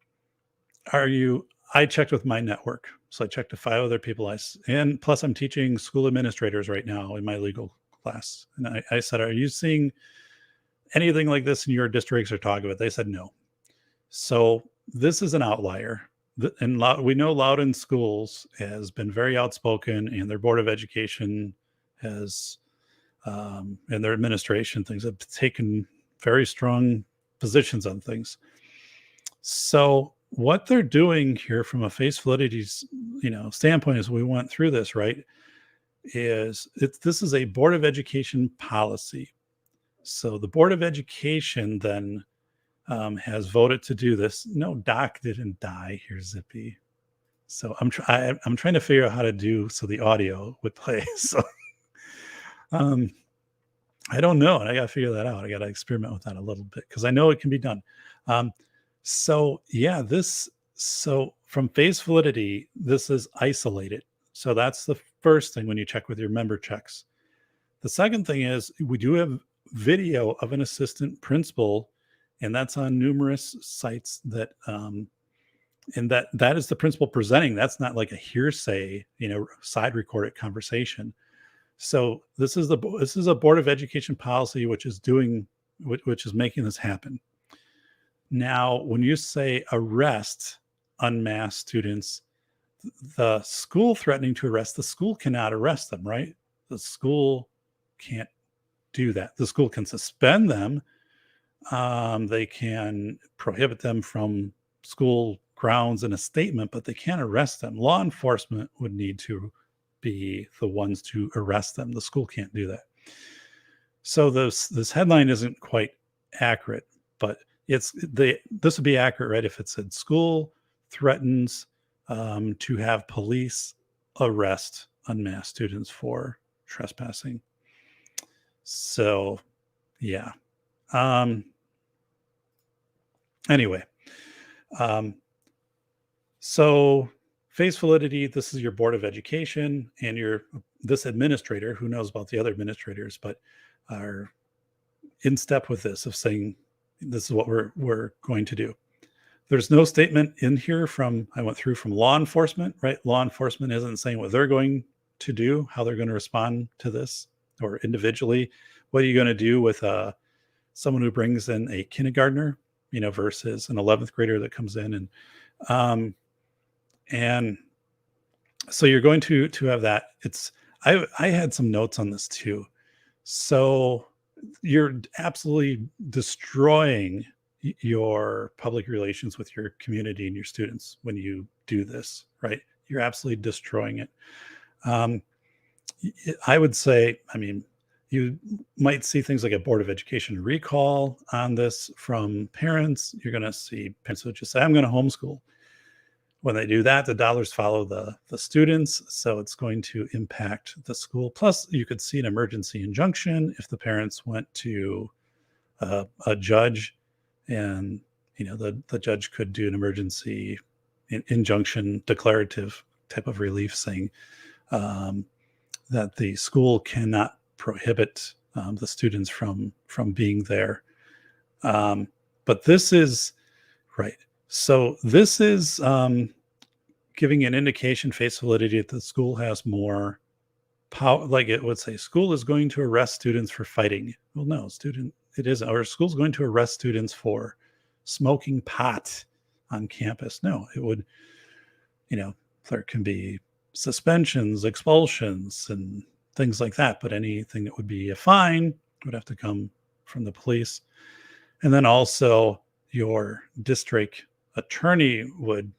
I checked with my network. So I checked to 5 other people. And plus I'm teaching school administrators right now in my legal class. And I said, are you seeing anything like this in your districts or talk of it? They said no. So this is an outlier. And we know Loudoun Schools has been very outspoken, and their Board of Education has, and their administration, things have taken very strong positions on things. So what they're doing here from a face validity, standpoint, as we went through this, right, this is a Board of Education policy. So the Board of Education then has voted to do this. No, Doc didn't die. Here's Zippy. So I'm trying to figure out how to do so the audio would play. So I don't know. I got to figure that out. I got to experiment with that a little bit because I know it can be done. So from face validity, this is isolated. So that's the first thing when you check with your member checks. The second thing is we do have video of an assistant principal, and that's on numerous sites that, and that is the principal presenting. That's not like a hearsay, side recorded conversation. So this is a Board of Education policy, which is making this happen. Now, when you say arrest unmasked students, the school threatening to arrest, the school cannot arrest them, right? The school can't do that. The school can suspend them. They can prohibit them from school grounds in a statement, but they can't arrest them. Law enforcement would need to be the ones to arrest them. The school can't do that. So this headline isn't quite accurate, but this would be accurate, right, if it said school threatens to have police arrest unmasked students for trespassing. So, yeah. Anyway, so face validity, this is your Board of Education and this administrator, who knows about the other administrators, but are in step with this of saying, this is what we're going to do. There's no statement in here I went through from law enforcement, right? Law enforcement isn't saying what they're going to do, how they're going to respond to this, or individually. What are you going to do with someone who brings in a kindergartner, versus an 11th grader that comes in, and so you're going to have that. I had some notes on this too. So you're absolutely destroying your public relations with your community and your students when you do this, right? You're absolutely destroying it. I would say, you might see things like a Board of Education recall on this from parents. You're going to see parents who just say, I'm going to homeschool. When they do that, the dollars follow the students. So it's going to impact the school. Plus, you could see an emergency injunction if the parents went to a judge, and the judge could do an emergency injunction declarative type of relief, saying that the school cannot prohibit the students from being there. But this is right. So this is giving an indication, face validity, that the school has more power. Like it would say, school is going to arrest students for fighting. Well, no, it isn't. Or school's going to arrest students for smoking pot on campus. No, it would, there can be suspensions, expulsions, and things like that. But anything that would be a fine would have to come from the police. And then also your district attorney would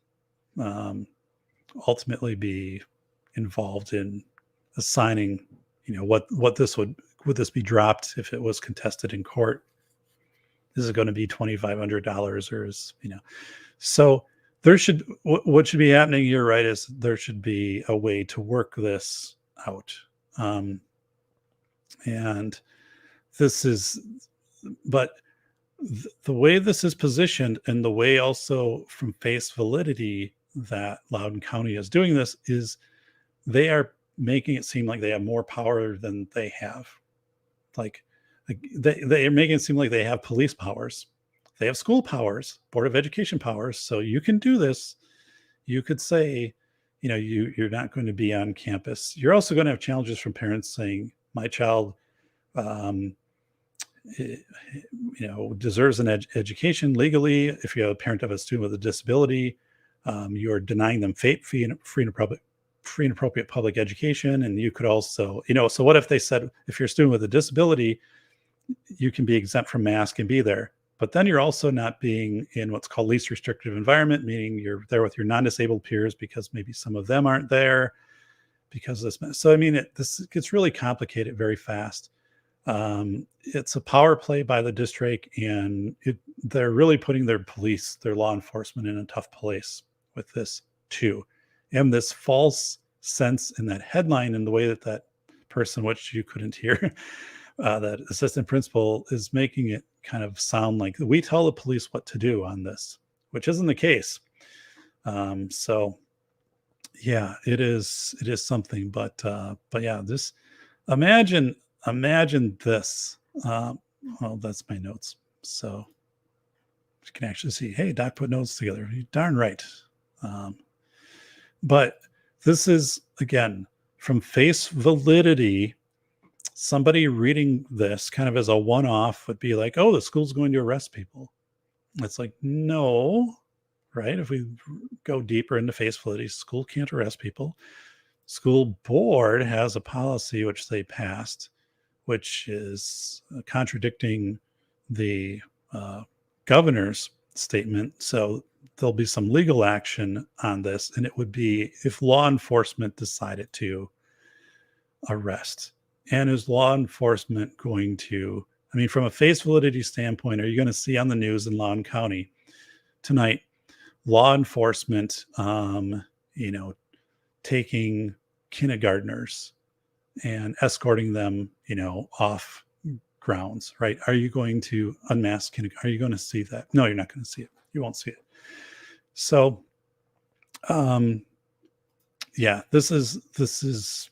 ultimately be involved in assigning, what this would this be dropped if it was contested in court? Is it going to be $2,500 or so there should, what should be happening, you're right, is there should be a way to work this out. And this is, but the way this is positioned, and the way also from face validity that Loudoun County is doing this, is they are making it seem like they have more power than they have. Like they are making it seem like they have police powers. They have school powers, Board of Education powers. So you can do this. You could say, you're not going to be on campus. You're also going to have challenges from parents saying, my child, deserves an education legally. If you have a parent of a student with a disability, you're denying them free and appropriate public education. And you could also, so what if they said, if you're a student with a disability, you can be exempt from mask and be there. But then you're also not being in what's called least restrictive environment, meaning you're there with your non-disabled peers because maybe some of them aren't there because of this. So, this gets really complicated very fast. It's a power play by the district, and they're really putting their police, their law enforcement, in a tough place with this too. And this false sense in that headline, and the way that person, which you couldn't hear, that assistant principal, is making it kind of sound like we tell the police what to do on this, which isn't the case. So yeah, it is something, but yeah, this, imagine this. Well, that's my notes. So you can actually see, hey, Doc put notes together. You're darn right. But this is, again, from face validity. Somebody reading this kind of as a one-off would be like, oh, the school's going to arrest people. It's like, no, right? If we go deeper into face validity, school can't arrest people. School board has a policy which they passed, which is contradicting the governor's statement. So there'll be some legal action on this, and it would be if law enforcement decided to arrest. And is law enforcement going to, from a face validity standpoint, are you going to see on the news in Loudoun County tonight, law enforcement, taking kindergartners and escorting them, off grounds, right? Are you going to unmask kindergarten? Are you going to see that? No, you're not going to see it. You won't see it. So, yeah, this is,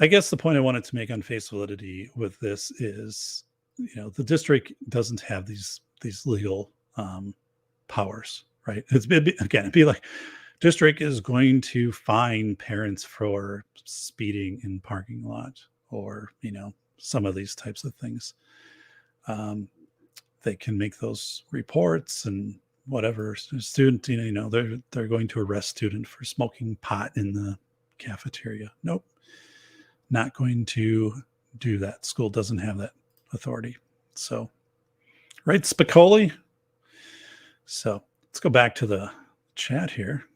I guess the point I wanted to make on face validity with this is, the district doesn't have these legal powers, right? It'd be like, district is going to fine parents for speeding in parking lot, or some of these types of things. They can make those reports and whatever. Student, they're going to arrest student for smoking pot in the cafeteria. Nope. Not going to do that. School doesn't have that authority. So, right, Spicoli? So let's go back to the chat here.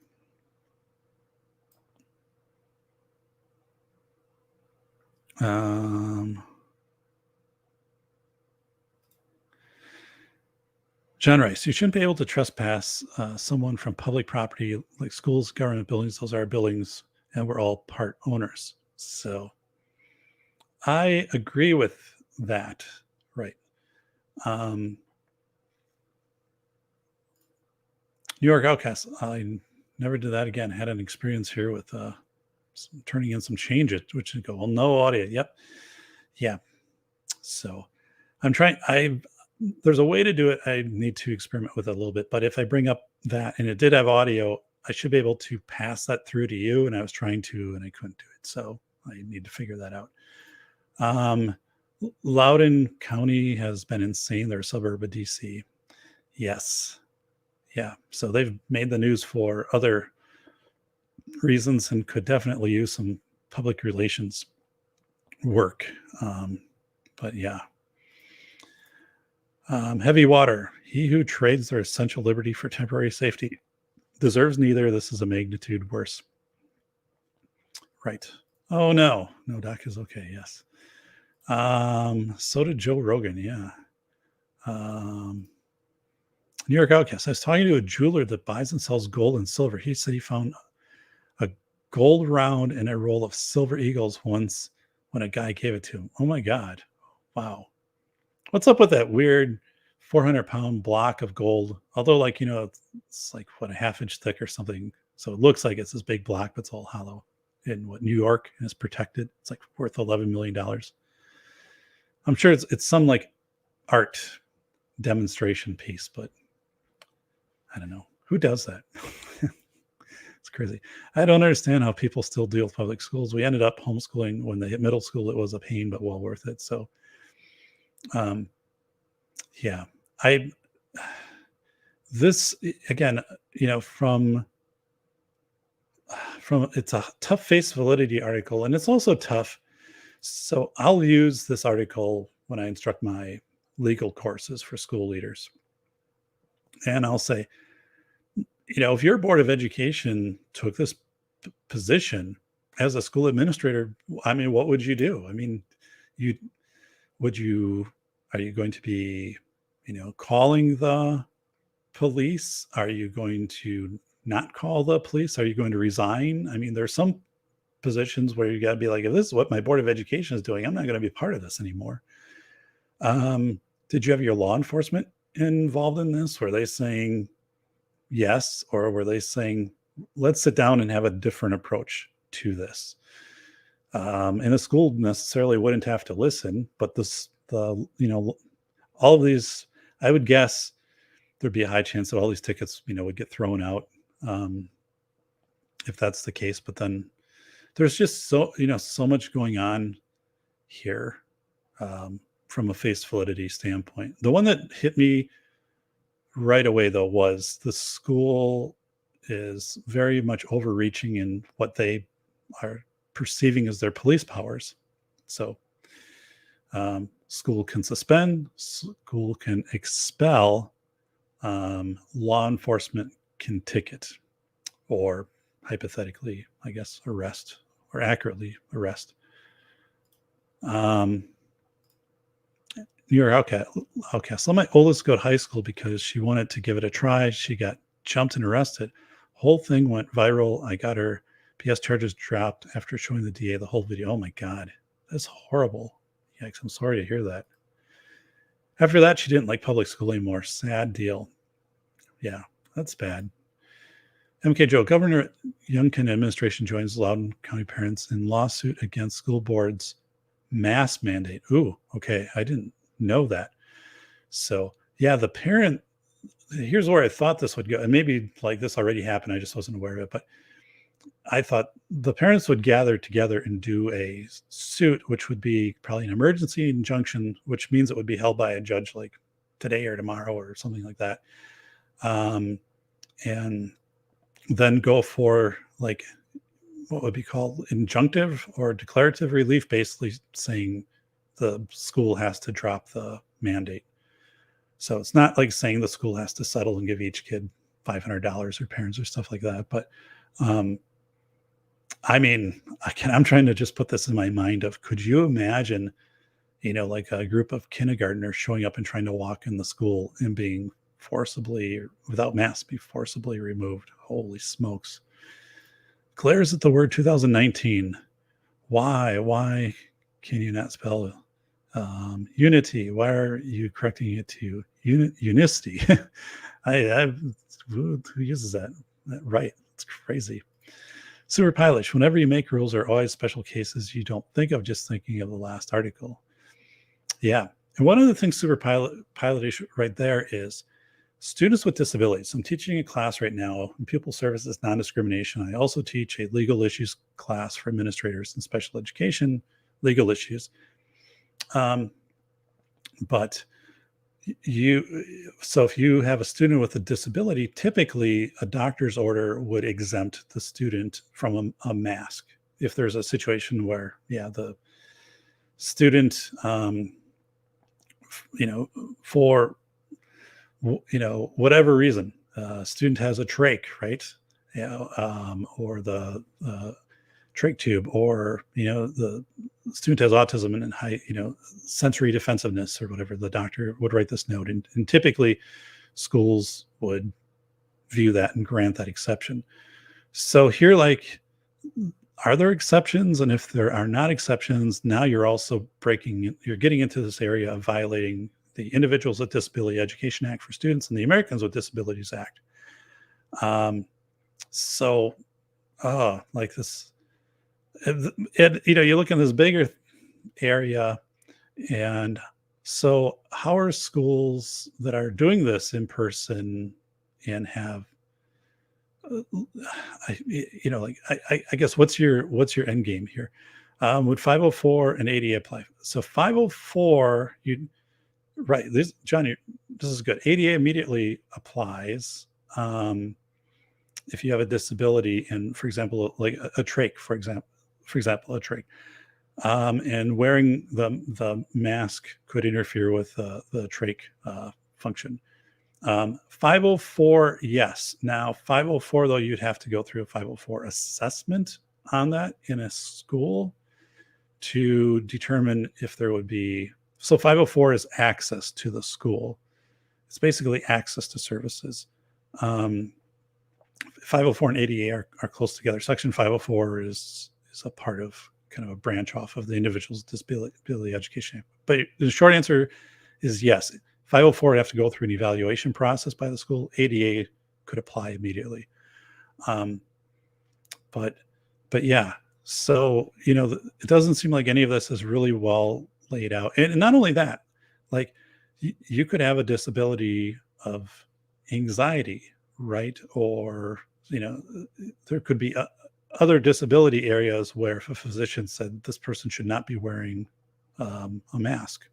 John Rice, you shouldn't be able to trespass someone from public property like schools, government buildings. Those are our buildings, and we're all part owners. So I agree with that, right? New York Outcast, I never did that again. Had an experience here with turning in some changes, which would go, well, no audio. Yep. Yeah. So I'm trying, there's a way to do it. I need to experiment with it a little bit. But if I bring up that and it did have audio, I should be able to pass that through to you. And I was trying to, and I couldn't do it. So I need to figure that out. Loudoun County has been insane. They're a suburb of DC. Yes. Yeah. So they've made the news for other reasons and could definitely use some public relations work. But yeah. Heavy water. He who trades their essential liberty for temporary safety deserves neither. This is a magnitude worse. Right. Oh, no. No, Doc is okay. Yes. So did Joe Rogan. Yeah. New York Outcast. I was talking to a jeweler that buys and sells gold and silver. He said he found a gold round and a roll of silver eagles once when a guy gave it to him. Oh my God. Wow. What's up with that weird 400-pound block of gold? Although, like, it's like what, a half-inch thick or something. So it looks like it's this big block, but it's all hollow. In what, New York, and it's protected. It's like worth $11 million. I'm sure it's some like art demonstration piece, but I don't know. Who does that? It's crazy. I don't understand how people still deal with public schools. We ended up homeschooling when they hit middle school. It was a pain, but well worth it. So, yeah, this again, from it's a tough face validity article, and it's also tough. So I'll use this article when I instruct my legal courses for school leaders. And I'll say, if your board of education took this position as a school administrator, I mean, what would you do? I mean, are you going to be, calling the police? Are you going to not call the police? Are you going to resign? I mean, there's some positions where you got to be like, if this is what my board of education is doing, I'm not going to be part of this anymore. Did you have your law enforcement involved in this? Were they saying yes, or were they saying, let's sit down and have a different approach to this? And the school necessarily wouldn't have to listen, but all of these, I would guess there'd be a high chance that all these tickets, would get thrown out, if that's the case. But then there's just so much going on here, from a face validity standpoint. The one that hit me right away, though, was the school is very much overreaching in what they are perceiving as their police powers. So school can suspend, school can expel, law enforcement can ticket, or hypothetically, I guess, arrest, or accurately arrest. New York Outcast. Let my oldest go to high school because she wanted to give it a try. She got jumped and arrested. Whole thing went viral. I got her PS charges dropped after showing the DA the whole video. Oh my God, that's horrible. Yikes, I'm sorry to hear that. After that, she didn't like public school anymore. Sad deal. Yeah, that's bad. MK Joe, Governor Youngkin administration joins Loudoun County parents in lawsuit against school boards mask mandate. Ooh, okay. I didn't know that. So yeah, the parent, here's where I thought this would go. And maybe like this already happened. I just wasn't aware of it, but I thought the parents would gather together and do a suit, which would be probably an emergency injunction, which means it would be held by a judge like today or tomorrow or something like that. And then go for like what would be called injunctive or declarative relief, basically saying the school has to drop the mandate. So it's not like saying the school has to settle and give each kid $500 or parents or stuff like that. But I mean, I'm trying to just put this in my mind of, could you imagine, like a group of kindergartners showing up and trying to walk in the school and being forcibly, without masks, be forcibly removed? Holy smokes. Glares at the word 2019. Why can you not spell unity? Why are you correcting it to unicity? Who uses that? Right. It's crazy. Super Pilosh, whenever you make rules, are always special cases you don't think of, just thinking of the last article. Yeah. And one of the things super pilot issue right there is students with disabilities. I'm teaching a class right now in pupil services non-discrimination. I also teach a legal issues class for administrators in special education legal issues. But so if you have a student with a disability, typically a doctor's order would exempt the student from a mask. If there's a situation where, the student, for whatever reason, student has a trach, right? Or the trach tube, or the student has autism and high, sensory defensiveness or whatever, the doctor would write this note, and typically schools would view that and grant that exception. So here, are there exceptions? And if there are not exceptions, now you're also you're getting into this area of violating the Individuals with Disability Education Act for students and the Americans with Disabilities Act. Like this, you look in this bigger area, and so how are schools that are doing this in person and have, I guess what's your end game here? Would 504 and ADA apply? So 504, right, John, this is good. ADA immediately applies if you have a disability, and for example, like a trach, for example, a trach, and wearing the mask could interfere with the trach function. 504, yes. Now 504, though, you'd have to go through a 504 assessment on that in a school to determine if there would be. So 504 is access to the school. It's basically access to services. 504 and ADA are close together. Section 504 is a part of kind of a branch off of the Individuals with Disability Education Act. But the short answer is yes. 504 would have to go through an evaluation process by the school. ADA could apply immediately. But yeah, so, it doesn't seem like any of this is really well laid out. And not only that, like you could have a disability of anxiety, right? Or, there could be other disability areas where if a physician said this person should not be wearing a mask,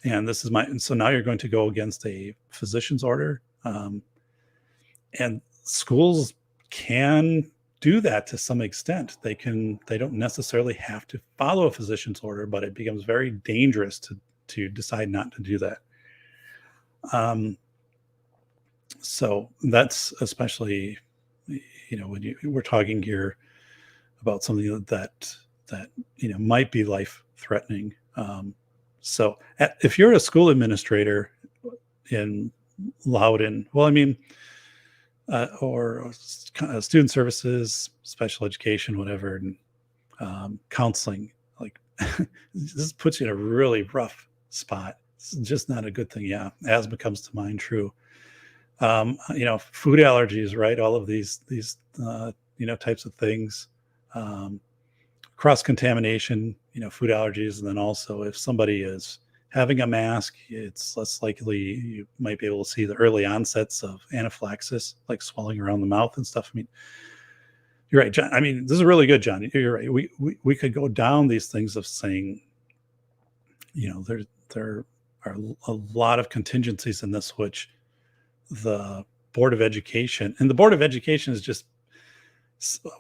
and so now you're going to go against a physician's order, and schools can do that to some extent. They don't necessarily have to follow a physician's order, but it becomes very dangerous to decide not to do that. So that's especially, when we're talking here about something that might be life threatening. So if you're a school administrator in Loudoun, or student services, special education, whatever, and counseling, this puts you in a really rough spot. It's just not a good thing. Yeah, asthma comes to mind. True. Food allergies, right? All of these types of things. Cross-contamination, food allergies, and then also if somebody is having a mask, it's less likely you might be able to see the early onsets of anaphylaxis, like swelling around the mouth and stuff. You're right, John. This is really good, John. You're right. We could go down these things of saying, there are a lot of contingencies in this, which the Board of Education, and the Board of Education is just,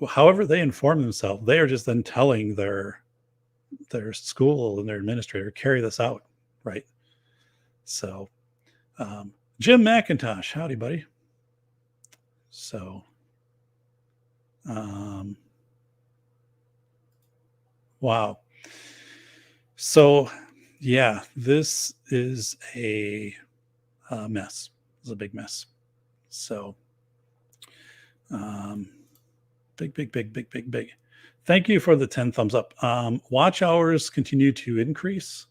however they inform themselves, they are just then telling their school and their administrator, carry this out, right? So Jim McIntosh, howdy, buddy. So wow. So yeah, this is a mess. It's a big mess. So big. Thank you for the 10 thumbs up. Watch hours continue to increase.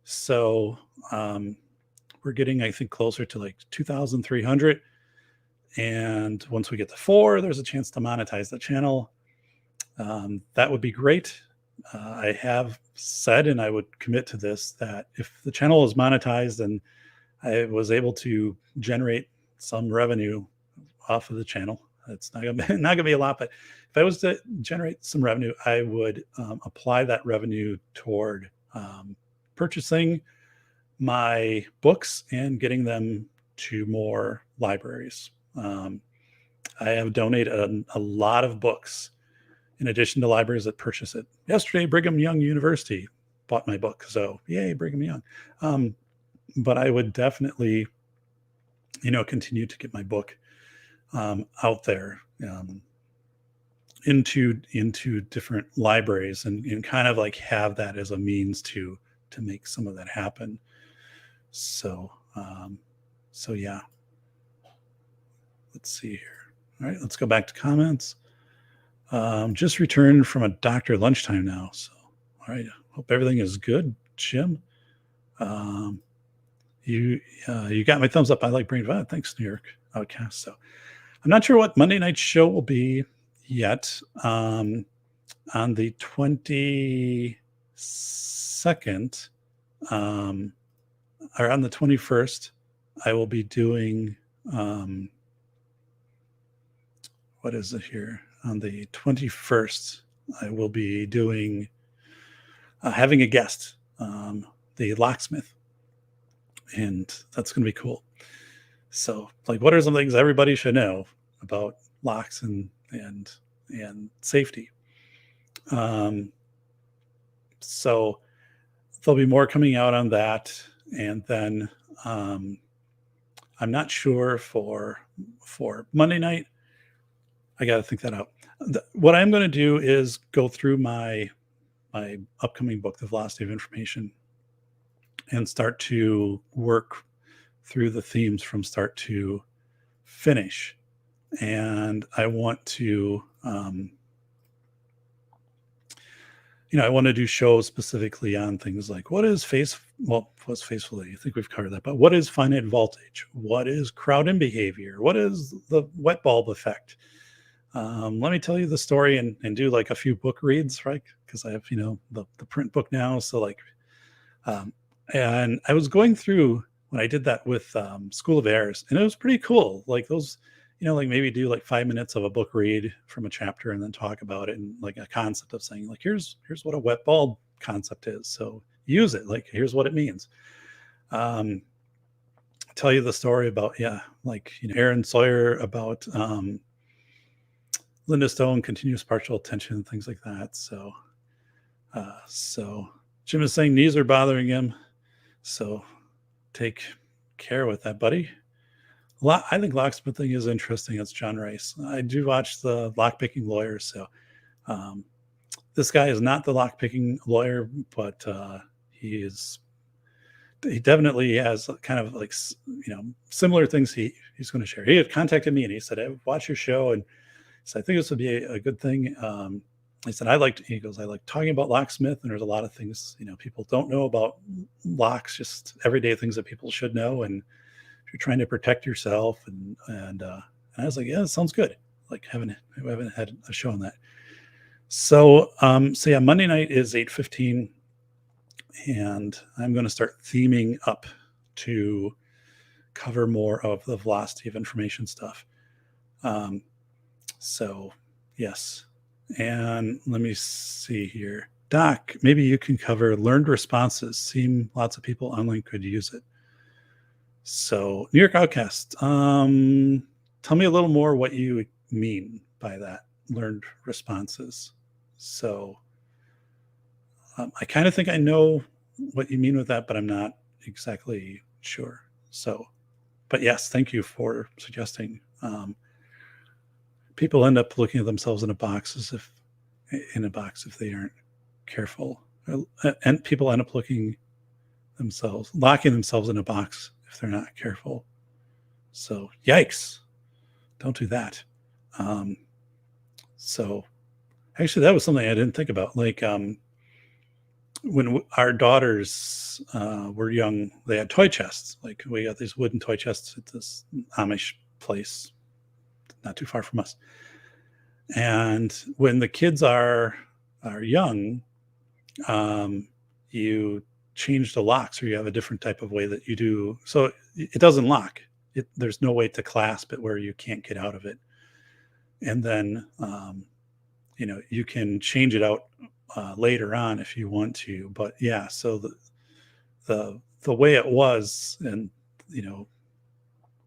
So we're getting, I think, closer to like 2,300. And once we get to 4, there's a chance to monetize the channel. That would be great. I have said, and I would commit to this, that if the channel is monetized and I was able to generate some revenue off of the channel, it's not gonna be a lot, but if I was to generate some revenue, I would apply that revenue toward purchasing my books and getting them to more libraries. I have donated a lot of books in addition to libraries that purchase it. Yesterday, Brigham Young University bought my book. So yay, Brigham Young. But I would definitely, continue to get my book out there into different libraries and kind of like have that as a means to make some of that happen. So, yeah. Let's see here. All right, let's go back to comments. Just returned from a doctor lunchtime now. So, all right. Hope everything is good, Jim. You got my thumbs up. I like Brain Vibe. Thanks, New York Outcast. So, I'm not sure what Monday night's show will be yet. On the 22nd, or on the 21st, I will be doing. What is it here? On the 21st, I will be doing having a guest, the locksmith, and that's going to be cool. So, like, what are some things everybody should know about locks and safety? So there'll be more coming out on that, and then I'm not sure for Monday night. I got to think that out. What I'm going to do is go through my upcoming book, The Velocity of Information, and start to work through the themes from start to finish. And I want to, I want to do shows specifically on things like what's facefully? I think we've covered that, but what is finite voltage? What is crowd-in behavior? What is the wet bulb effect? Let me tell you the story and do like a few book reads, right? Because I have, the print book now. So like, and I was going through when I did that with School of Airs, and it was pretty cool. Like those, like maybe do like 5 minutes of a book read from a chapter and then talk about it and like a concept of saying like, here's what a wet bulb concept is. So use it. Like, here's what it means. Tell you the story about, Aaron Sawyer about, Linda Stone, continuous partial attention, and things like that. So Jim is saying knees are bothering him. So take care with that, buddy. I think locksmithing is interesting. It's John Rice. I do watch the lockpicking lawyer. So this guy is not the lockpicking lawyer, but he definitely has kind of like, similar things he's going to share. He had contacted me and he said, "I watched your show and so I think this would be a good thing." He said, I like talking about locksmith, and there's a lot of things, people don't know about locks, just everyday things that people should know. And if you're trying to protect yourself and I was like, yeah, that sounds good. Like we haven't had a show on that. So, yeah, Monday night is 8:15 and I'm going to start theming up to cover more of the velocity of information stuff. So, yes. And let me see here. Doc, maybe you can cover learned responses. Seem lots of people online could use it. So, New York Outcast, tell me a little more what you mean by that, learned responses. So, I kind of think I know what you mean with that, but I'm not exactly sure. So, but yes, thank you for suggesting. People end up looking at themselves in a box if they aren't careful, and people end up locking themselves in a box if they're not careful. So yikes, don't do that. So actually that was something I didn't think about. Like when our daughters were young, they had toy chests. Like we got these wooden toy chests at this Amish place not too far from us. And when the kids are young, you change the locks, or you have a different type of way that you do. So it doesn't lock. There's no way to clasp it where you can't get out of it. And then, you can change it out later on if you want to. But yeah, so the way it was, and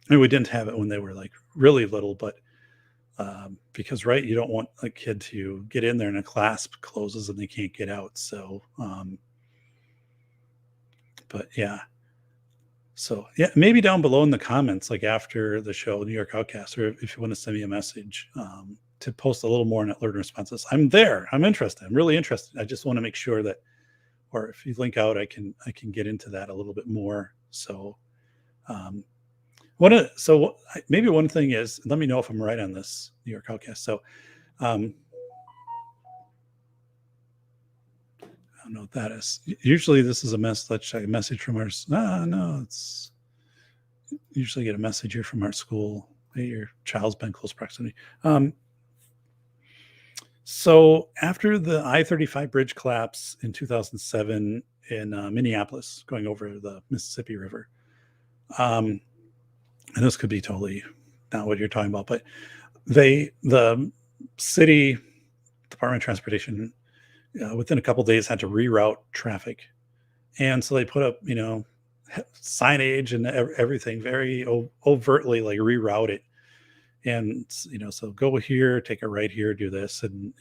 we didn't have it when they were like really little, but because right, you don't want a kid to get in there and a clasp closes and they can't get out. So, but yeah. So yeah, maybe down below in the comments, like after the show, New York Outcast, or if you want to send me a message to post a little more on learner responses, I'm there. I'm interested. I'm really interested. I just want to make sure that, or if you link out, I can get into that a little bit more. So, maybe one thing is, let me know if I'm right on this, New York Outcast. So, I don't know what that is. Usually this is a message. Let's check a message from our. No, it's usually get a message here from our school. Hey, your child's been close proximity. So after the I-35 bridge collapse in 2007 in Minneapolis, going over the Mississippi River, and this could be totally not what you're talking about, but the city Department of Transportation within a couple of days had to reroute traffic, and so they put up signage and everything very overtly, like reroute it. And so go here, take a right here, do this, and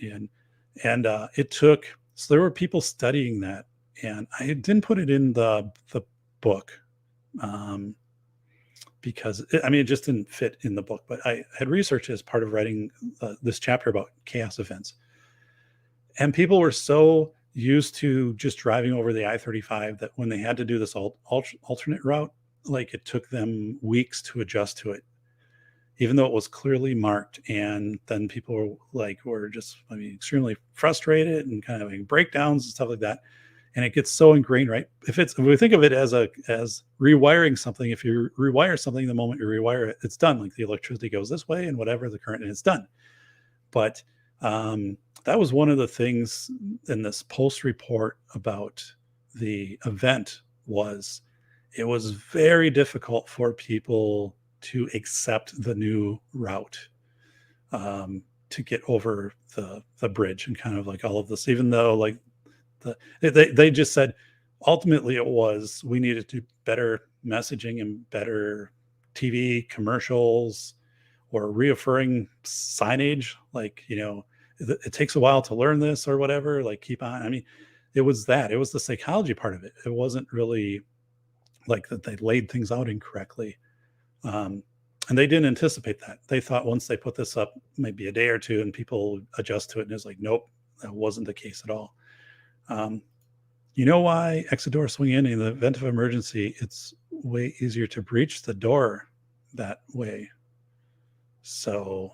it took. So there were people studying that, and I didn't put it in the book because it just didn't fit in the book. But I had researched as part of writing this chapter about chaos events, and people were so used to just driving over the I-35 that when they had to do this alternate route, like it took them weeks to adjust to it, even though it was clearly marked. And then people were just, extremely frustrated and kind of having breakdowns and stuff like that. And it gets so ingrained, right? If we think of it as rewiring something, if you rewire something, the moment you rewire it, it's done. Like the electricity goes this way and whatever the current, and it's done. But that was one of the things in this post report about the event was it was very difficult for people to accept the new route to get over the bridge and kind of like all of this, even though like they just said ultimately we needed to do better messaging and better TV commercials or reassuring signage, like it takes a while to learn this or whatever, like keep on. It was the psychology part of it. It wasn't really like that they laid things out incorrectly. And they didn't anticipate that. They thought once they put this up, maybe a day or two, and people adjust to it. And it's like, nope, that wasn't the case at all. You know why exit doors swing in the event of emergency? It's way easier to breach the door that way. So,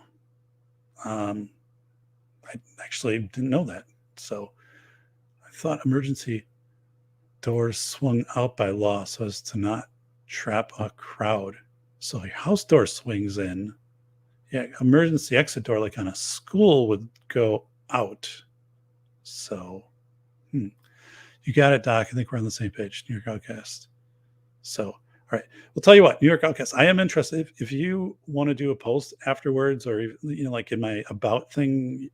I actually didn't know that. So I thought emergency doors swung out by law so as to not trap a crowd. So your house door swings in. Yeah, emergency exit door, like on a school, would go out. So, you got it, Doc. I think we're on the same page, New York Outcast. So, all right. We'll tell you what, New York Outcast, I am interested. If you want to do a post afterwards, or like in my about thing,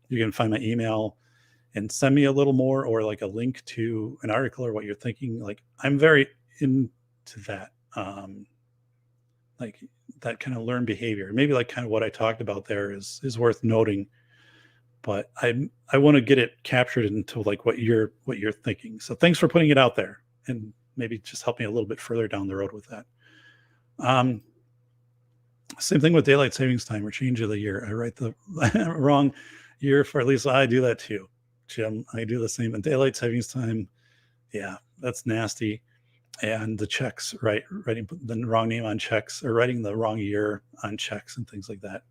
you can find my email and send me a little more, or like a link to an article or what you're thinking. Like I'm very into that. Like that kind of learned behavior. Maybe like kind of what I talked about there is worth noting, but I want to get it captured into like what you're thinking. So thanks for putting it out there, and maybe just help me a little bit further down the road with that. Same thing with daylight savings time or change of the year. I write the wrong year for at least I do that too, Jim. I do the same. And daylight savings time, yeah, that's nasty. And the checks, right? Writing the wrong name on checks, or writing the wrong year on checks and things like that.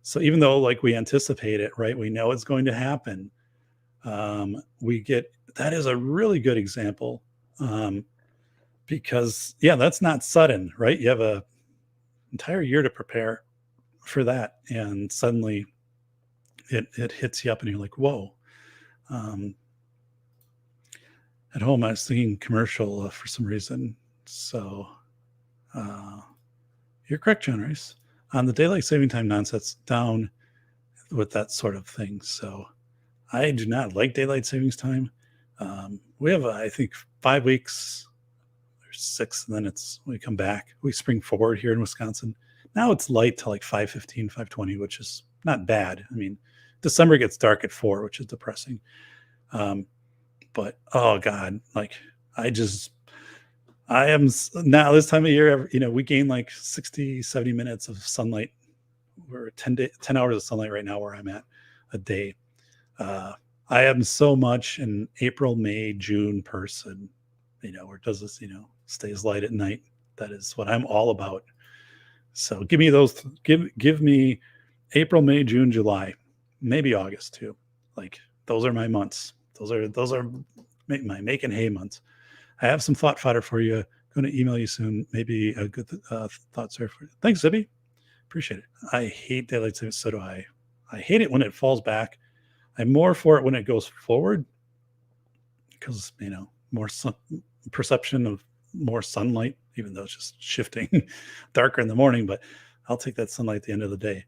So even though like we anticipate it, right? We know it's going to happen. That is a really good example. Because that's not sudden, right? You have a entire year to prepare for that. And suddenly it hits you up and you're like, whoa. at home. I was thinking commercial for some reason. So you're correct, John Rice. On the daylight saving time nonsense, down with that sort of thing. So I do not like daylight savings time. We have, I think, 5 weeks or 6, and then we come back. We spring forward here in Wisconsin. Now it's light till like 5:15, 5:20, which is not bad. I mean, December gets dark at 4, which is depressing. But oh God, like I am now this time of year, we gain like 60, 70 minutes of sunlight. We're 10 hours of sunlight right now where I'm at a day. I am so much an April, May, June person, where does this, stays light at night. That is what I'm all about. So give me those, give me April, May, June, July, maybe August too. Like those are my months. Those are my make and hay months. I have some thought fodder for you. I'm going to email you soon. Maybe a good thought for you. Thanks, Zibby. Appreciate it. I hate daylight savings. So do I. I hate it when it falls back. I'm more for it when it goes forward because, more perception of more sunlight, even though it's just shifting darker in the morning. But I'll take that sunlight at the end of the day.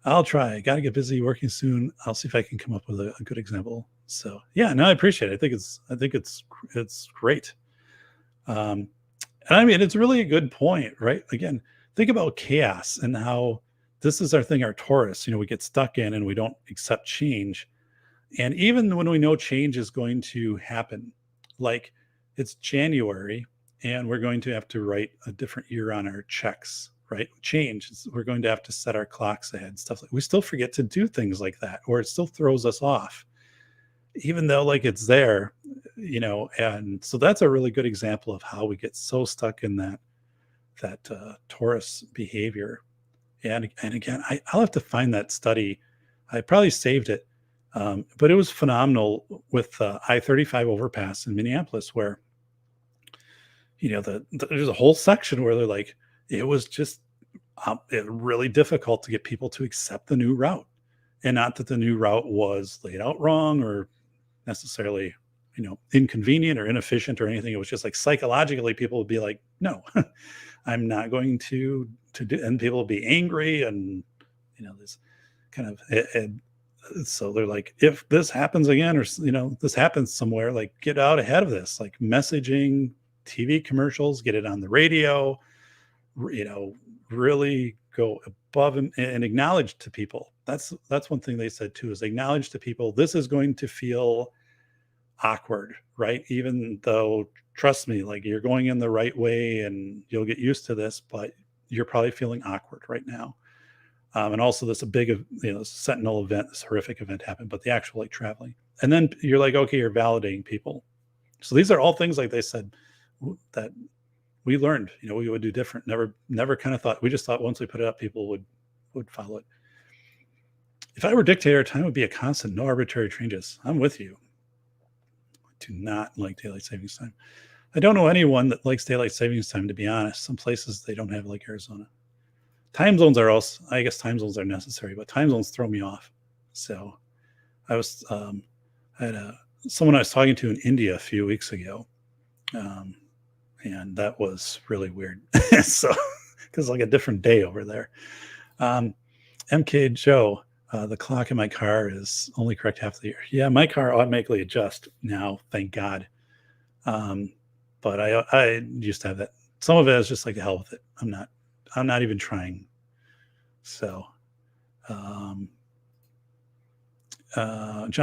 I'll try. I got to get busy working soon. I'll see if I can come up with a good example. So yeah, no, I appreciate it. I think it's great. And I mean, it's really a good point, right? Again, think about chaos and how this is our thing, our Taurus, we get stuck in and we don't accept change. And even when we know change is going to happen, like it's January and we're going to have to write a different year on our checks, right? Change. We're going to have to set our clocks ahead, stuff like we still forget to do things like that, or it still throws us off, even though like it's there, and so that's a really good example of how we get so stuck in that Taurus behavior. And again, I'll have to find that study. I probably saved it, but it was phenomenal with I-35 overpass in Minneapolis, where there's a whole section where they're like, it was just really difficult to get people to accept the new route, and not that the new route was laid out wrong or necessarily inconvenient or inefficient or anything. It was just like psychologically people would be like, no, I'm not going to do, and people would be angry, and this kind of and so they're like, if this happens again, or this happens somewhere, like get out ahead of this, like messaging, TV commercials, get it on the radio, really go above and acknowledge to people. That's one thing they said too, is acknowledge to people, this is going to feel awkward, right? Even though, trust me, like you're going in the right way and you'll get used to this, but you're probably feeling awkward right now. And also this a big, Sentinel event, this horrific event happened, but the actual like traveling. And then you're like, okay, you're validating people. So these are all things like they said that we learned, we would do different. Never kind of thought, we just thought once we put it up, people would follow it. If I were dictator, time would be a constant, no arbitrary changes. I'm with you. I do not like daylight savings time. I don't know anyone that likes daylight savings time, to be honest. Some places they don't have, like Arizona. Time zones are also, I guess time zones are necessary, but time zones throw me off. So I was, I had someone I was talking to in India a few weeks ago. And that was really weird. So, because like a different day over there. MK Joe, the clock in my car is only correct half the year. Yeah, my car automatically adjusts now, thank God. But I used to have that. Some of it is just like the hell with it. I'm not even trying. So, John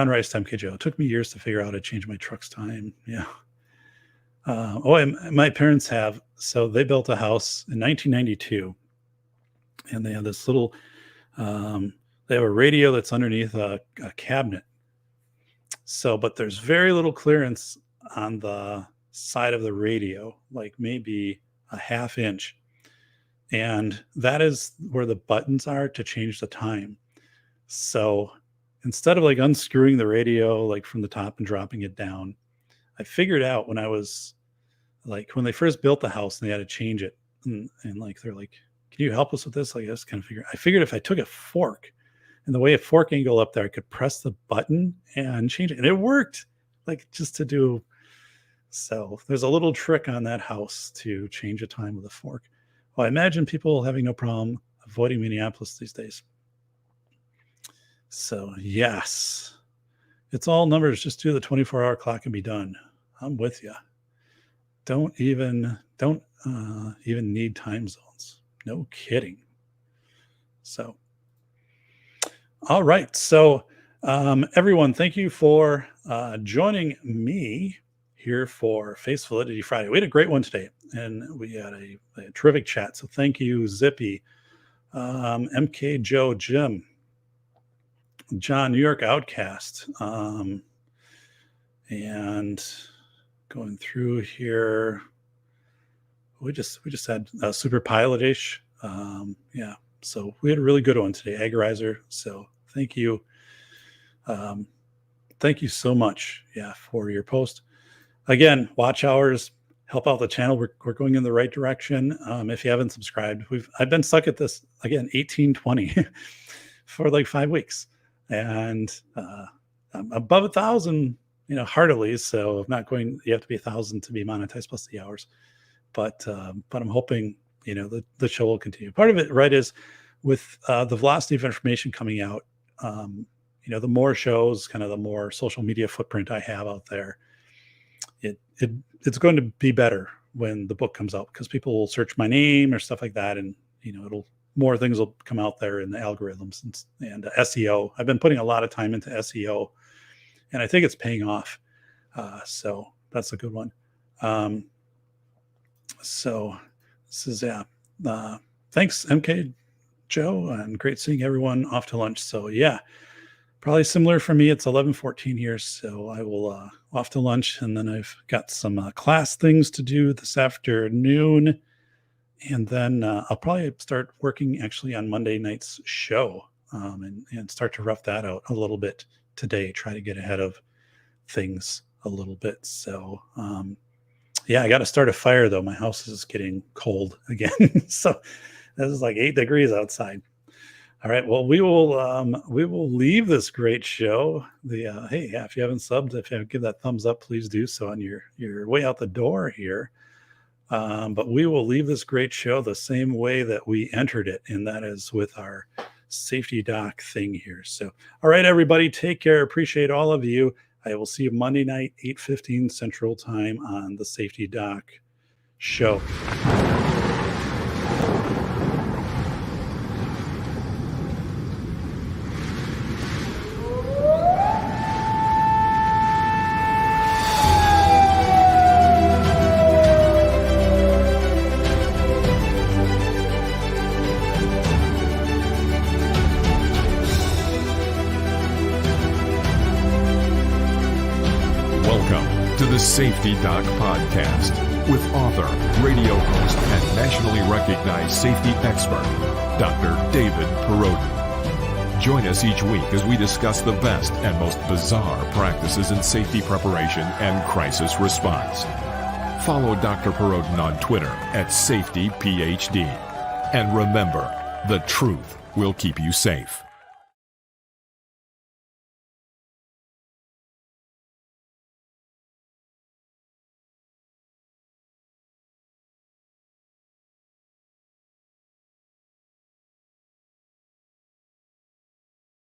Rice, MK Joe, it took me years to figure out how to change my truck's time. Yeah. And my parents have, so they built a house in 1992, and they have this little, they have a radio that's underneath a cabinet. So, but there's very little clearance on the side of the radio, like maybe a half inch. And that is where the buttons are to change the time. So instead of like unscrewing the radio, like from the top and dropping it down, I figured out when I was like, when they first built the house and they had to change it, and like, they're like, can you help us with this? Like, I figured if I took a fork and the way a fork angle up there, I could press the button and change it. And it worked, like just to do So there's a little trick on that house to change a time with a fork. Well, I imagine people having no problem avoiding Minneapolis these days. So yes, it's all numbers. Just do the 24-hour clock and be done. I'm with you. Don't even need time zones. No kidding. So, all right. So, everyone, thank you for joining me here for Face Validity Friday. We had a great one today, and we had a terrific chat. So thank you, Zippy, MK Joe, Jim, John, New York Outcast, and going through here, we just had Super Pilot-ish. Yeah, so we had a really good one today, Agorizer. So thank you. Thank you so much, for your post. Again, watch hours help out the channel. We're going in the right direction. If you haven't subscribed, I've been stuck at this again 1820 for like 5 weeks, and I'm above 1,000, heartily. So I'm not going. You have to be 1,000 to be monetized plus the hours, but I'm hoping the show will continue. Part of it, right, is with the velocity of information coming out. The more shows, kind of the more social media footprint I have out there, it's going to be better when the book comes out, because people will search my name or stuff like that, and more things will come out there in the algorithms and SEO. I've been putting a lot of time into SEO, and I think it's paying off. So that's a good one. So this is thanks, MK Joe, and great seeing everyone off to lunch. So probably similar for me. It's 11:14 here, so I will off to lunch, and then I've got some class things to do this afternoon, and then I'll probably start working actually on Monday night's show, and start to rough that out a little bit today. Try to get ahead of things a little bit. So I got to start a fire though. My house is getting cold again, so this is like 8 degrees outside. All right. Well, we will leave this great show. If you haven't subbed, if you give that thumbs up, please do so on your way out the door here. But we will leave this great show the same way that we entered it, and that is with our safety doc thing here. So, all right, everybody, take care. Appreciate all of you. I will see you Monday night, 8:15 Central Time on the Safety Doc show. The Safety Doc Podcast with author, radio host, and nationally recognized safety expert, Dr. David Perrodin. Join us each week as we discuss the best and most bizarre practices in safety preparation and crisis response. Follow Dr. Perrodin on Twitter at SafetyPhD. And remember, the truth will keep you safe.